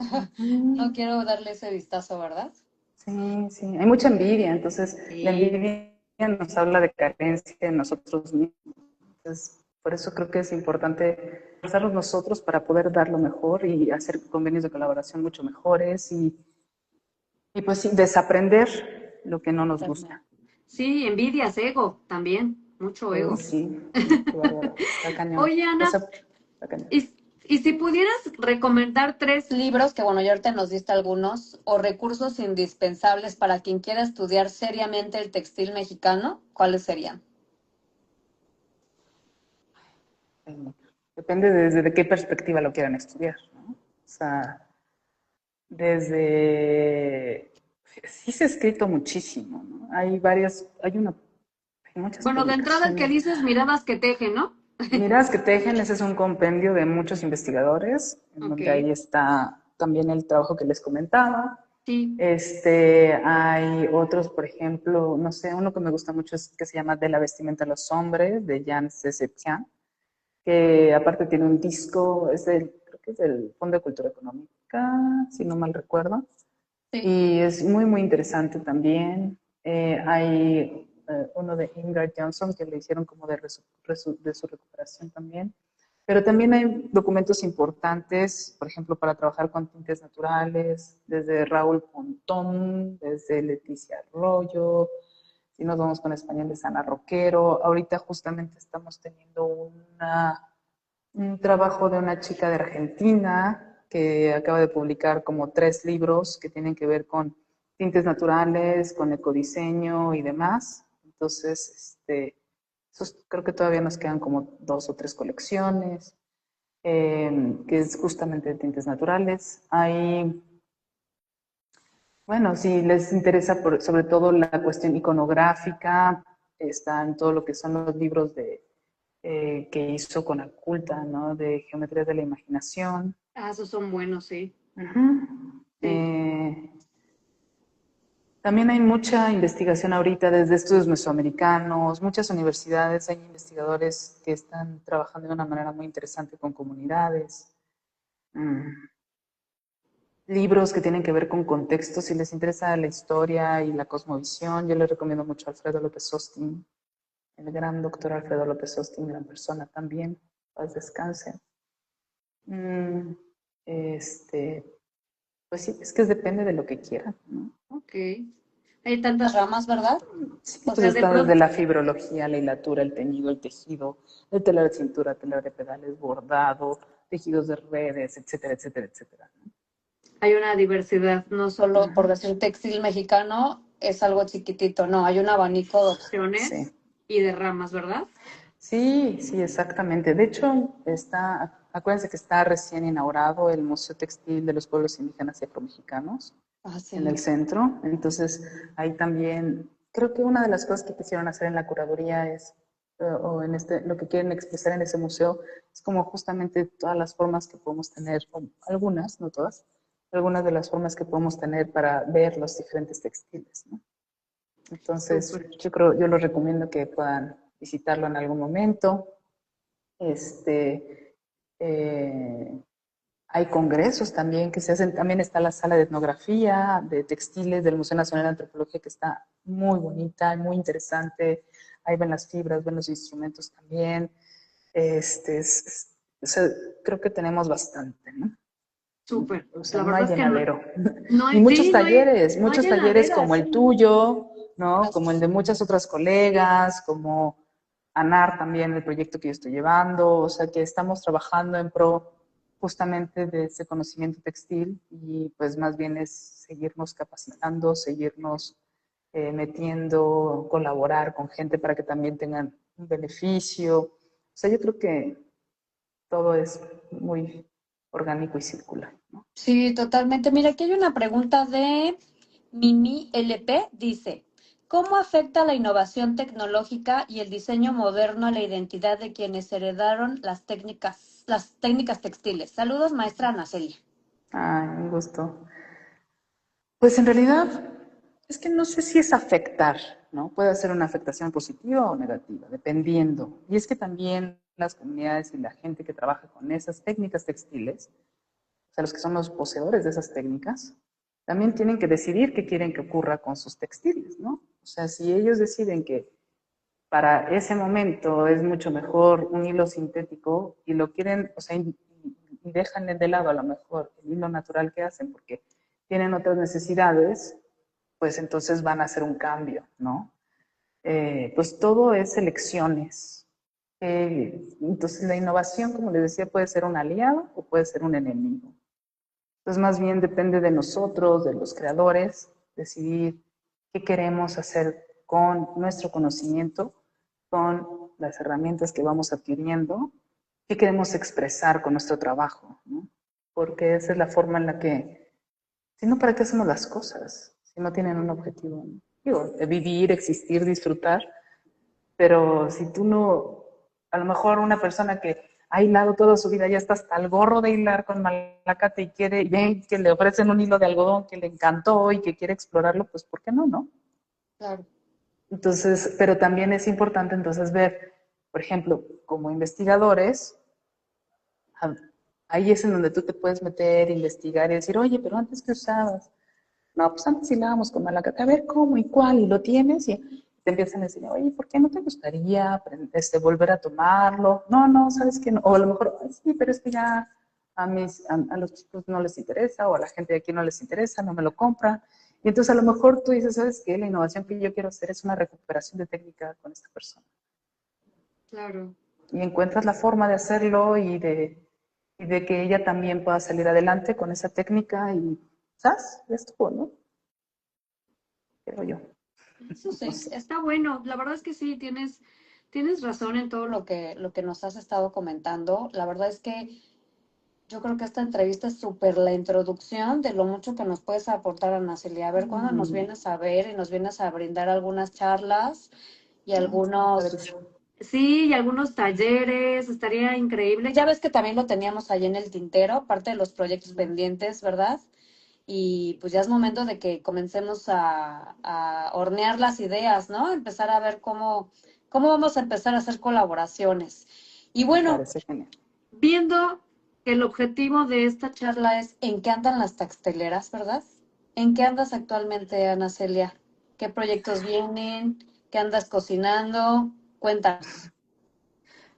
Ujú. no quiero darle ese vistazo, ¿verdad? Sí, sí, hay mucha envidia, entonces la Sí, envidia nos habla de carencia en nosotros mismos. Entonces, por eso creo que es importante esforzarnos nosotros para poder dar lo mejor y hacer convenios de colaboración mucho mejores y pues sí, desaprender lo que no nos gusta. sí, envidias, ego también, mucho Uy, ego. sí, qué bárbaro, está cañón. Oye, O Ana, sea, está cañón. y, y si pudieras recomendar tres libros, que bueno, ya ahorita nos diste algunos, o recursos indispensables para quien quiera estudiar seriamente el textil mexicano, ¿cuáles serían? Depende desde qué perspectiva lo quieran estudiar, ¿no? O sea, desde... Sí se ha escrito muchísimo, ¿no? Hay varias, hay muchas Bueno, de entrada el que publicaciones. dices miradas que tejen, ¿no? Miras que tejen, ese es un compendio de muchos investigadores, en Ok, donde ahí está también el trabajo que les comentaba. sí, Hay otros, por ejemplo, no sé, uno que me gusta mucho es que se llama De la vestimenta a los hombres, de Jan Sepetian, que aparte tiene un disco, creo que es del Fondo de Cultura Económica, si no mal recuerdo, sí. y es muy, muy interesante también. Hay uno de Ingrid Johnson que le hicieron como de su recuperación también. Pero también hay documentos importantes, por ejemplo, para trabajar con tintes naturales, desde Raúl Pontón, desde Leticia Arroyo, si nos vamos con español de Sana Roquero. Ahorita justamente estamos teniendo un trabajo de una chica de Argentina que acaba de publicar como 3 libros que tienen que ver con tintes naturales, con ecodiseño y demás. Entonces, esos creo que todavía nos quedan como 2 o 3 colecciones, que es justamente de tintes naturales. Hay, bueno, si les interesa sobre todo la cuestión iconográfica, están todo lo que son los libros que hizo con Aculta, ¿no? De geometría de la imaginación. Ah, esos son buenos, sí. Uh-huh. Sí. También hay mucha investigación ahorita desde estudios mesoamericanos, muchas universidades, hay investigadores que están trabajando de una manera muy interesante con comunidades. Mm. Libros que tienen que ver con contextos, si les interesa la historia y la cosmovisión, yo les recomiendo mucho a Alfredo López Austin, el gran doctor Alfredo López Austin, gran persona también, paz descanse. Mm, este, pues sí, es que depende de lo que quieran, ¿no? Ok. Hay tantas ramas, ¿verdad? Sí, O pues sea, de está desde pronto la fibrología, la hilatura, el teñido, el tejido, el telar de cintura, telar de pedales, bordado, tejidos de redes, etcétera, etcétera, etcétera, ¿no? hay una diversidad, no solo por Uh-huh. decir textil mexicano es algo chiquitito, no, hay un abanico de Sí. opciones y de ramas, ¿verdad? Sí, sí, exactamente. De hecho, acuérdense que está recién inaugurado el Museo Textil de los Pueblos Indígenas y Afromexicanos Ah, en el sí. centro. Entonces, ahí también, creo que una de las cosas que quisieron hacer en la curaduría es, o en lo que quieren expresar en ese museo, es como justamente todas las formas que podemos tener, o algunas, no todas, algunas de las formas que podemos tener para ver los diferentes textiles, ¿no? Entonces, Súper. yo los recomiendo que puedan visitarlo en algún momento. Este, eh, Hay congresos también que se hacen, también está la sala de etnografía de textiles del Museo Nacional de Antropología que está muy bonita, muy interesante. Ahí ven las fibras, ven los instrumentos también. O sea, creo que tenemos bastante, ¿no? Súper. O sea, La no verdad hay es que no, llenadero. no Y hay, sí, no hay muchos talleres como llenaderas. el tuyo, ¿no? Como el de Gracias. muchas otras colegas, como ANAR también, el proyecto que yo estoy llevando, o sea, que estamos trabajando en pro justamente de ese conocimiento textil y pues más bien es seguirnos capacitando, seguirnos metiendo, colaborar con gente para que también tengan un beneficio. O sea, yo creo que todo es muy orgánico y circular, ¿no? Sí, totalmente. Mira, aquí hay una pregunta de Mimi LP. Dice, ¿cómo afecta la innovación tecnológica y el diseño moderno a la identidad de quienes heredaron las técnicas textiles? Saludos, maestra Ana Celia. Ay, un gusto. Pues en realidad es que no sé si es afectar, ¿no? Puede ser una afectación positiva o negativa, dependiendo. Y es que también las comunidades y la gente que trabaja con esas técnicas textiles, o sea, los que son los poseedores de esas técnicas, también tienen que decidir qué quieren que ocurra con sus textiles, ¿no? O sea, si ellos deciden que para ese momento es mucho mejor un hilo sintético y lo quieren, o sea, y dejan de lado a lo mejor el hilo natural que hacen porque tienen otras necesidades, pues entonces van a hacer un cambio, ¿no? Pues todo es elecciones. Entonces la innovación, como les decía, puede ser un aliado o puede ser un enemigo. Entonces más bien depende de nosotros, de los creadores, decidir qué queremos hacer con nuestro conocimiento, con las herramientas que vamos adquiriendo, qué queremos expresar con nuestro trabajo, ¿no? Porque esa es la forma en la que, si no, ¿para qué hacemos las cosas? Si no tienen un objetivo, ¿no? Digo, vivir, existir, disfrutar, pero si tú no, a lo mejor una persona que ha hilado toda su vida ya está hasta el gorro de hilar con malacate y quiere, y ven que le ofrecen un hilo de algodón que le encantó y que quiere explorarlo, pues ¿por qué no, no? Claro. Entonces, pero también es importante entonces ver, por ejemplo, como investigadores, ahí es en donde tú te puedes meter, investigar y decir, oye, pero antes ¿qué usabas? No, pues antes hilábamos con malacate, a ver cómo y cuál, y lo tienes, y te empiezan a decir, oye, ¿por qué no te gustaría volver a tomarlo? No, no, ¿sabes qué? No. O a lo mejor, sí, pero es que ya a los chicos no les interesa, o a la gente de aquí no les interesa, no me lo compran. Y entonces a lo mejor tú dices, ¿sabes qué? La innovación que yo quiero hacer es una recuperación de técnica con esta persona. Claro. Y encuentras la forma de hacerlo y de que ella también pueda salir adelante con esa técnica y, ¿sabes? Ya estuvo, ¿no? Creo yo. Eso No sí, sé. está bueno. La verdad es que sí, tienes razón en todo lo que nos has estado comentando. La verdad es que yo creo que esta entrevista es súper la introducción de lo mucho que nos puedes aportar, Ana Celia. A ver cuándo nos vienes a ver y nos vienes a brindar algunas charlas y algunos, Padrísimo. sí, y algunos talleres. Estaría increíble. Ya ves que también lo teníamos ahí en el tintero, parte de los proyectos pendientes, ¿verdad? Y pues ya es momento de que comencemos a hornear las ideas, ¿no? Empezar a ver cómo vamos a empezar a hacer colaboraciones. Y Me bueno, parece genial. viendo que el objetivo de esta charla es en qué andan las textileras, ¿verdad? ¿En qué andas actualmente, Ana Celia? ¿Qué proyectos vienen? ¿Qué andas cocinando? Cuéntanos.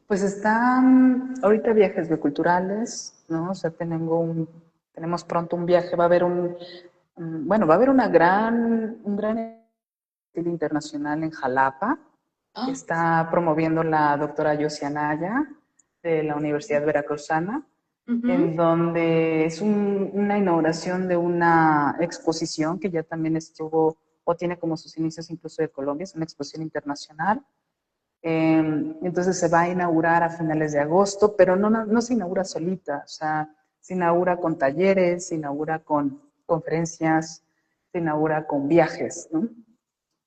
Pues están ahorita viajes bioculturales, ¿no? O sea, tenemos pronto un viaje, va a haber bueno, va a haber un gran evento internacional en Jalapa, que Ah, está promoviendo la doctora Yosi Anaya de la Universidad Veracruzana, en ujú, donde es una inauguración de una exposición que ya también estuvo o tiene como sus inicios incluso de Colombia, es una exposición internacional. Entonces se va a inaugurar a finales de agosto, pero no se inaugura solita, o sea, se inaugura con talleres, se inaugura con conferencias, se inaugura con viajes, ¿no?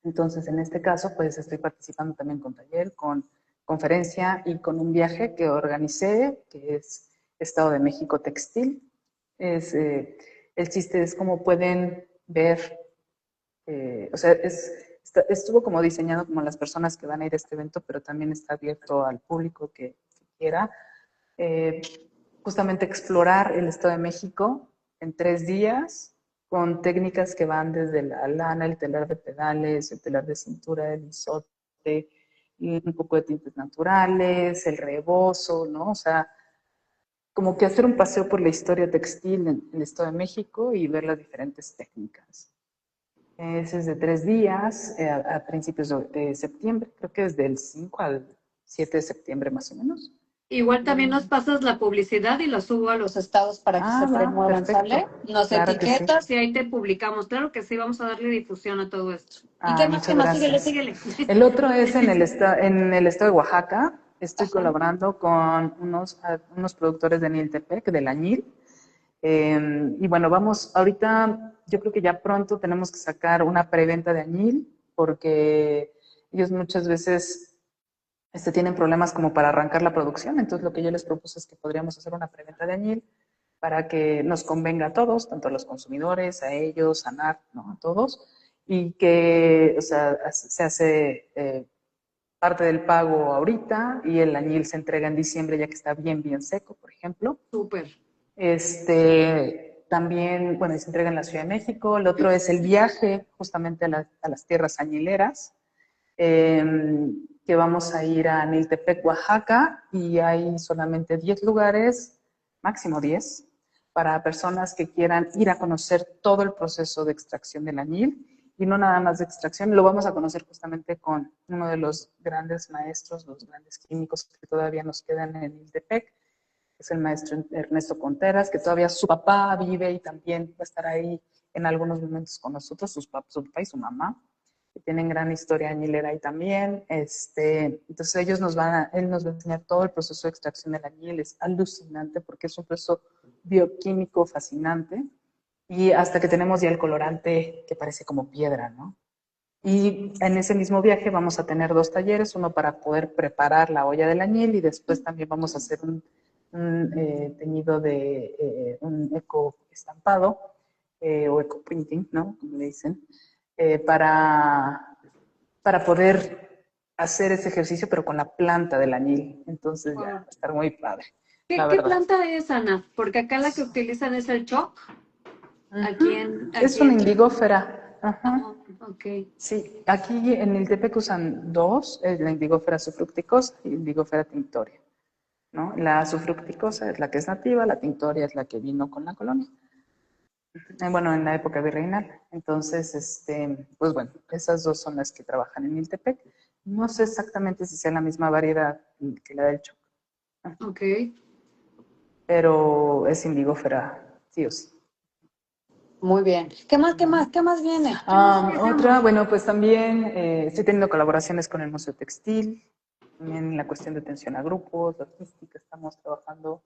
Entonces, en este caso, pues estoy participando también con taller, con conferencia y con un viaje que organicé, que es Estado de México Textil. Es, el chiste es cómo pueden ver, o sea, estuvo como diseñado como las personas que van a ir a este evento, pero también está abierto al público que quiera. Eh, Justamente explorar el Estado de México en 3 días con técnicas que van desde la lana, el telar de pedales, el telar de cintura, el isote, y un poco de tintes naturales, el rebozo, ¿no? O sea, como que hacer un paseo por la historia textil en el Estado de México y ver las diferentes técnicas. Ese es de 3 días, a principios de septiembre, creo que desde el 5 al 7 de septiembre más o menos. igual también nos Y, pasas la publicidad y la subo a los estados para que se va, promuevan, perfecto. ¿sale? Nos Claro que sí. etiquetas y ahí te publicamos. Claro que sí, vamos a darle difusión a todo esto. ¿Y qué Ay, más? muchas ¿Qué más? Síguele, gracias. síguele. El otro es en el estado de Oaxaca. Estoy Ajá. colaborando con unos productores de Niltepec, del añil. Y bueno, ahorita yo creo que ya pronto tenemos que sacar una preventa de añil, porque ellos muchas veces tienen problemas como para arrancar la producción. Entonces lo que yo les propuse es que podríamos hacer una preventa de añil para que nos convenga a todos, tanto a los consumidores, a ellos, a NAR, ¿no? A todos, y que, o sea, se hace parte del pago ahorita y el añil se entrega en diciembre ya que está bien, bien seco, por ejemplo. Súper. También, bueno, se entrega en la Ciudad de México. El otro es el viaje justamente a las tierras añileras, que vamos a ir a Niltepec, Oaxaca, y hay solamente 10 lugares, máximo 10, para personas que quieran ir a conocer todo el proceso de extracción del añil, y no nada más de extracción, lo vamos a conocer justamente con uno de los grandes maestros, los grandes químicos que todavía nos quedan en Niltepec, es el maestro Ernesto Conteras, que todavía su papá vive y también va a estar ahí en algunos momentos con nosotros, su papá y su mamá, que tienen gran historia añilera ahí también. Entonces él nos va a enseñar todo el proceso de extracción del añil, es alucinante porque es un proceso bioquímico fascinante, y hasta que tenemos ya el colorante que parece como piedra, ¿no? Y en ese mismo viaje vamos a tener 2 talleres, uno para poder preparar la olla del añil y después también vamos a hacer un teñido de un eco estampado o eco printing, ¿no? Como le dicen, para poder hacer ese ejercicio, pero con la planta del añil. Entonces ya va a estar muy padre, la ¿Qué verdad. planta es, Ana? Porque acá la que utilizan es el choc. Es Aquí una en indigófera. Ajá. Oh, ok. Sí, aquí en el Tepec usan 2, la indigófera sufructicosa y indigófera tinctoria, ¿no? La sufructicosa es la que es nativa, la tinctoria es la que vino con la colonia. Bueno, en la época virreinal. Entonces, pues bueno, esas 2 son las que trabajan en Miltepec. No sé exactamente si sea la misma variedad que la del Choc, Ok. pero es indigófera, sí o sí. Muy bien. ¿Qué más viene? Otra, bueno, pues también estoy teniendo colaboraciones con el Museo Textil, también en la cuestión de atención a grupos, logística, estamos trabajando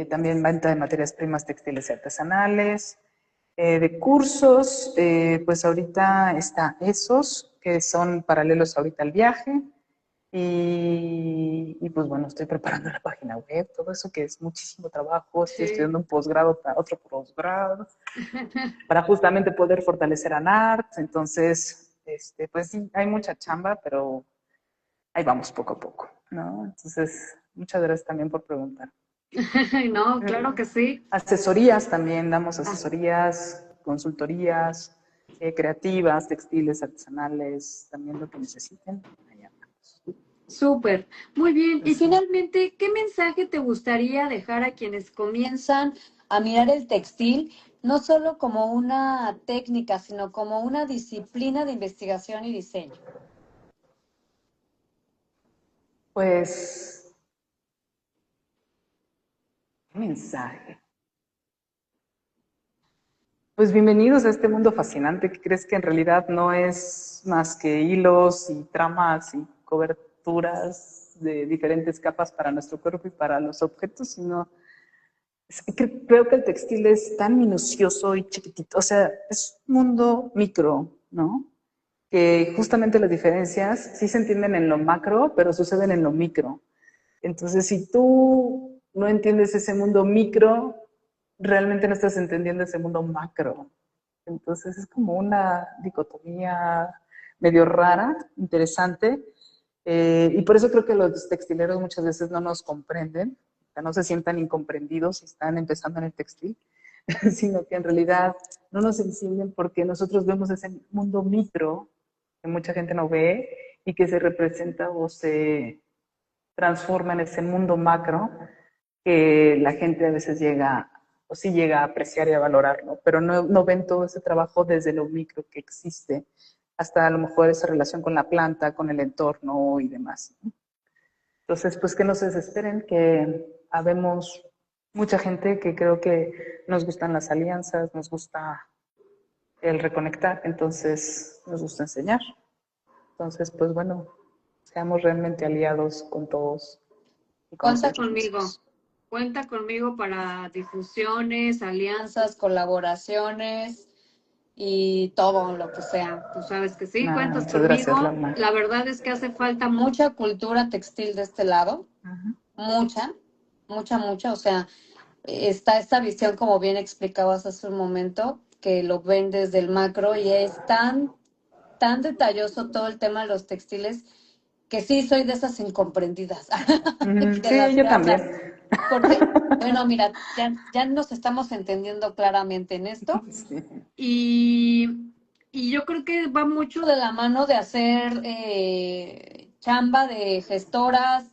también venta de materias primas textiles y artesanales, de cursos, pues ahorita está esos, que son paralelos ahorita al viaje, y pues bueno, estoy preparando la página web, todo eso que es muchísimo trabajo, estoy estudiando un posgrado, otro posgrado, para justamente poder fortalecer a NART, entonces, pues sí, hay mucha chamba, pero ahí vamos poco a poco, ¿no? Entonces, muchas gracias también por preguntar. No, claro que sí. Asesorías también, damos asesorías, consultorías creativas, textiles, artesanales, también lo que necesiten. Allá andamos. Súper. Muy bien. Y Pues sí. finalmente, ¿qué mensaje te gustaría dejar a quienes comienzan a mirar el textil, no solo como una técnica, sino como una disciplina de investigación y diseño? Pues, ¿qué mensaje? Pues bienvenidos a este mundo fascinante que crees que en realidad no es más que hilos y tramas y coberturas de diferentes capas para nuestro cuerpo y para los objetos, sino creo que el textil es tan minucioso y chiquitito, o sea, es un mundo micro, ¿no? Que justamente las diferencias sí se entienden en lo macro, pero suceden en lo micro. Entonces, si tú no entiendes ese mundo micro, realmente no estás entendiendo ese mundo macro. Entonces, es como una dicotomía medio rara, interesante, y por eso creo que los textileros muchas veces no nos comprenden, o sea, no se sientan incomprendidos si están empezando en el textil, sino que en realidad no nos entienden porque nosotros vemos ese mundo micro que mucha gente no ve y que se representa o se transforma en ese mundo macro que la gente a veces llega o sí llega a apreciar y a valorar, ¿no? Pero no ven todo ese trabajo desde lo micro que existe, hasta a lo mejor esa relación con la planta, con el entorno y demás, ¿no? Entonces, pues que no se desesperen, que habemos mucha gente que creo que nos gustan las alianzas, nos gusta el reconectar, entonces nos gusta enseñar. Entonces, pues bueno, seamos realmente aliados con todos y con Cuenta nosotros conmigo. mismos. Cuenta conmigo para difusiones, alianzas, colaboraciones y todo lo que sea. Tú sabes que sí, Nada, cuentas muchas gracias, conmigo. Lama. La verdad es que hace falta mucha cultura textil de este lado, Ajá. mucha, mucha, mucha. O sea, está esta visión, como bien explicabas hace un momento, que lo ven desde el macro y es tan detalloso todo el tema de los textiles que sí soy de esas incomprendidas de Sí, las yo que también. hablan. Porque, bueno, mira, ya nos estamos entendiendo claramente en esto. Sí. Y, y yo creo que va mucho de la mano de hacer chamba de gestoras,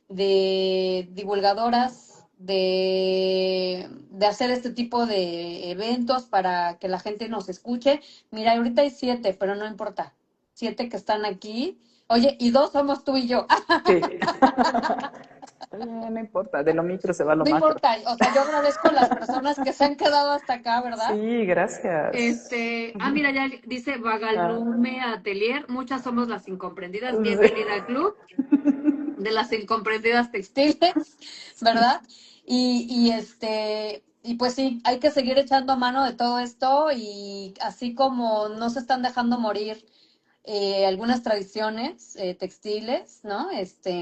de divulgadoras, de hacer este tipo de eventos para que la gente nos escuche. Mira, ahorita hay 7, pero no importa. 7 que están aquí. Oye, y 2 somos tú y yo. Sí. Está bien, no importa, de lo micro se va a lo No macro. importa. O sea, yo agradezco a las personas que se han quedado hasta acá, ¿verdad? Sí, gracias. Mira, ya dice Ah, Vagalume Atelier, muchas somos las incomprendidas, sí. bienvenida al club de las incomprendidas textiles, ¿verdad? Y pues sí, hay que seguir echando mano de todo esto y así como no se están dejando morir algunas tradiciones textiles, ¿no?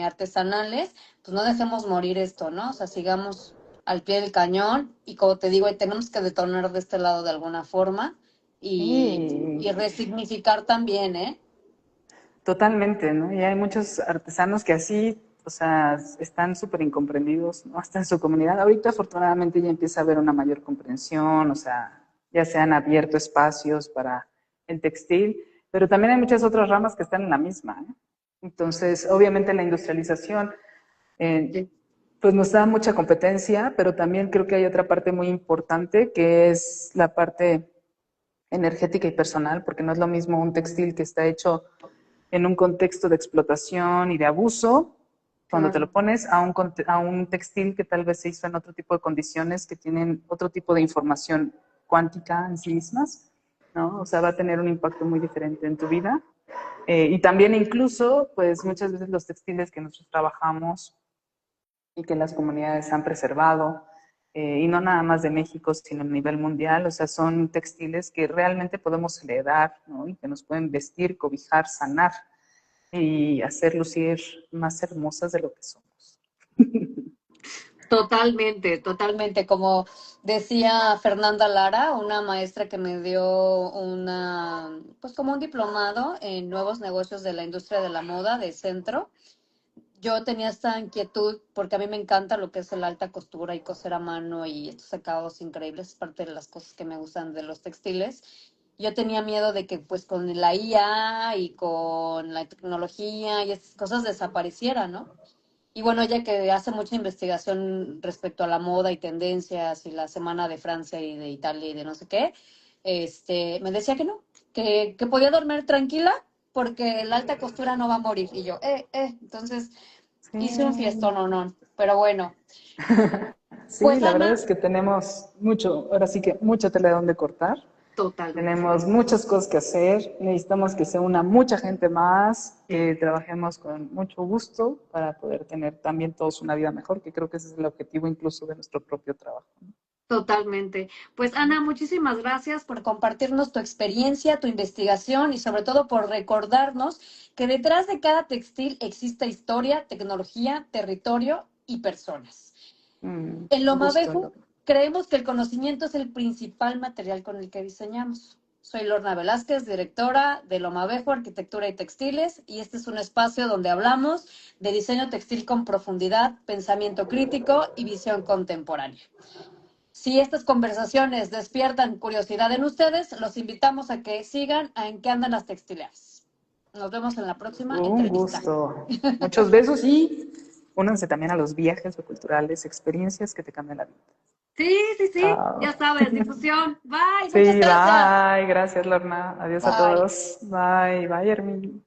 Artesanales, pues no dejemos morir esto, ¿no? O sea, sigamos al pie del cañón y como te digo, tenemos que detonar de este lado de alguna forma y Sí, resignificar también, ¿eh? totalmente, ¿no? Y hay muchos artesanos que así, o sea, están súper incomprendidos, ¿no? Hasta en su comunidad. Ahorita, afortunadamente, ya empieza a haber una mayor comprensión, o sea, ya se han abierto espacios para el textil, pero también hay muchas otras ramas que están en la misma, ¿eh? Entonces, obviamente, la industrialización, eh, Sí. pues nos da mucha competencia, pero también creo que hay otra parte muy importante, que es la parte energética y personal, porque no es lo mismo un textil que está hecho en un contexto de explotación y de abuso, cuando te lo Claro. pones a un textil que tal vez se hizo en otro tipo de condiciones, que tienen otro tipo de información cuántica en sí mismas, ¿no? O sea, va a tener un impacto muy diferente en tu vida. Y también incluso, pues muchas veces los textiles que nosotros trabajamos y que las comunidades han preservado, y no nada más de México, sino a nivel mundial, o sea, son textiles que realmente podemos heredar, ¿no? Y que nos pueden vestir, cobijar, sanar y hacer lucir más hermosas de lo que somos. Totalmente, totalmente. Como decía Fernanda Lara, una maestra que me dio pues como un diplomado en nuevos negocios de la industria de la moda de Centro. Yo tenía esta inquietud porque a mí me encanta lo que es la alta costura y coser a mano y estos acabados increíbles, es parte de las cosas que me gustan de los textiles. Yo tenía miedo de que pues con la IA y con la tecnología y estas cosas desapareciera, ¿no? Y bueno, ella que hace mucha investigación respecto a la moda y tendencias y la semana de Francia y de Italia y de no sé qué, me decía que no, que podía dormir tranquila porque la alta costura no va a morir. Y yo, entonces Sí, hice un fiestón o no, pero bueno, sí, pues la verdad es Ana, que tenemos mucho, ahora sí que mucha tela de donde cortar. totalmente. Tenemos muchas cosas que hacer, necesitamos que se una mucha gente más, que trabajemos con mucho gusto para poder tener también todos una vida mejor, que creo que ese es el objetivo incluso de nuestro propio trabajo. Totalmente. Pues Ana, muchísimas gracias por compartirnos tu experiencia, tu investigación y sobre todo por recordarnos que detrás de cada textil existe historia, tecnología, territorio y personas. En Un Loma gusto, Beju Lorna. creemos que el conocimiento es el principal material con el que diseñamos. Soy Lorna Velázquez, directora de Loma Beju Arquitectura y Textiles, y este es un espacio donde hablamos de diseño textil con profundidad, pensamiento crítico y visión contemporánea. Si estas conversaciones despiertan curiosidad en ustedes, los invitamos a que sigan a En qué andan las textileras. Nos vemos en la próxima Un entrevista. gusto. Muchos besos y únanse también a los viajes culturales, experiencias que te cambian la vida. Sí, sí, sí, Chao. ya sabes, difusión. Bye, muchas Sí, gracias. bye. Gracias, Lorna. Adiós a Bye. todos. Bye, bye, Hermín.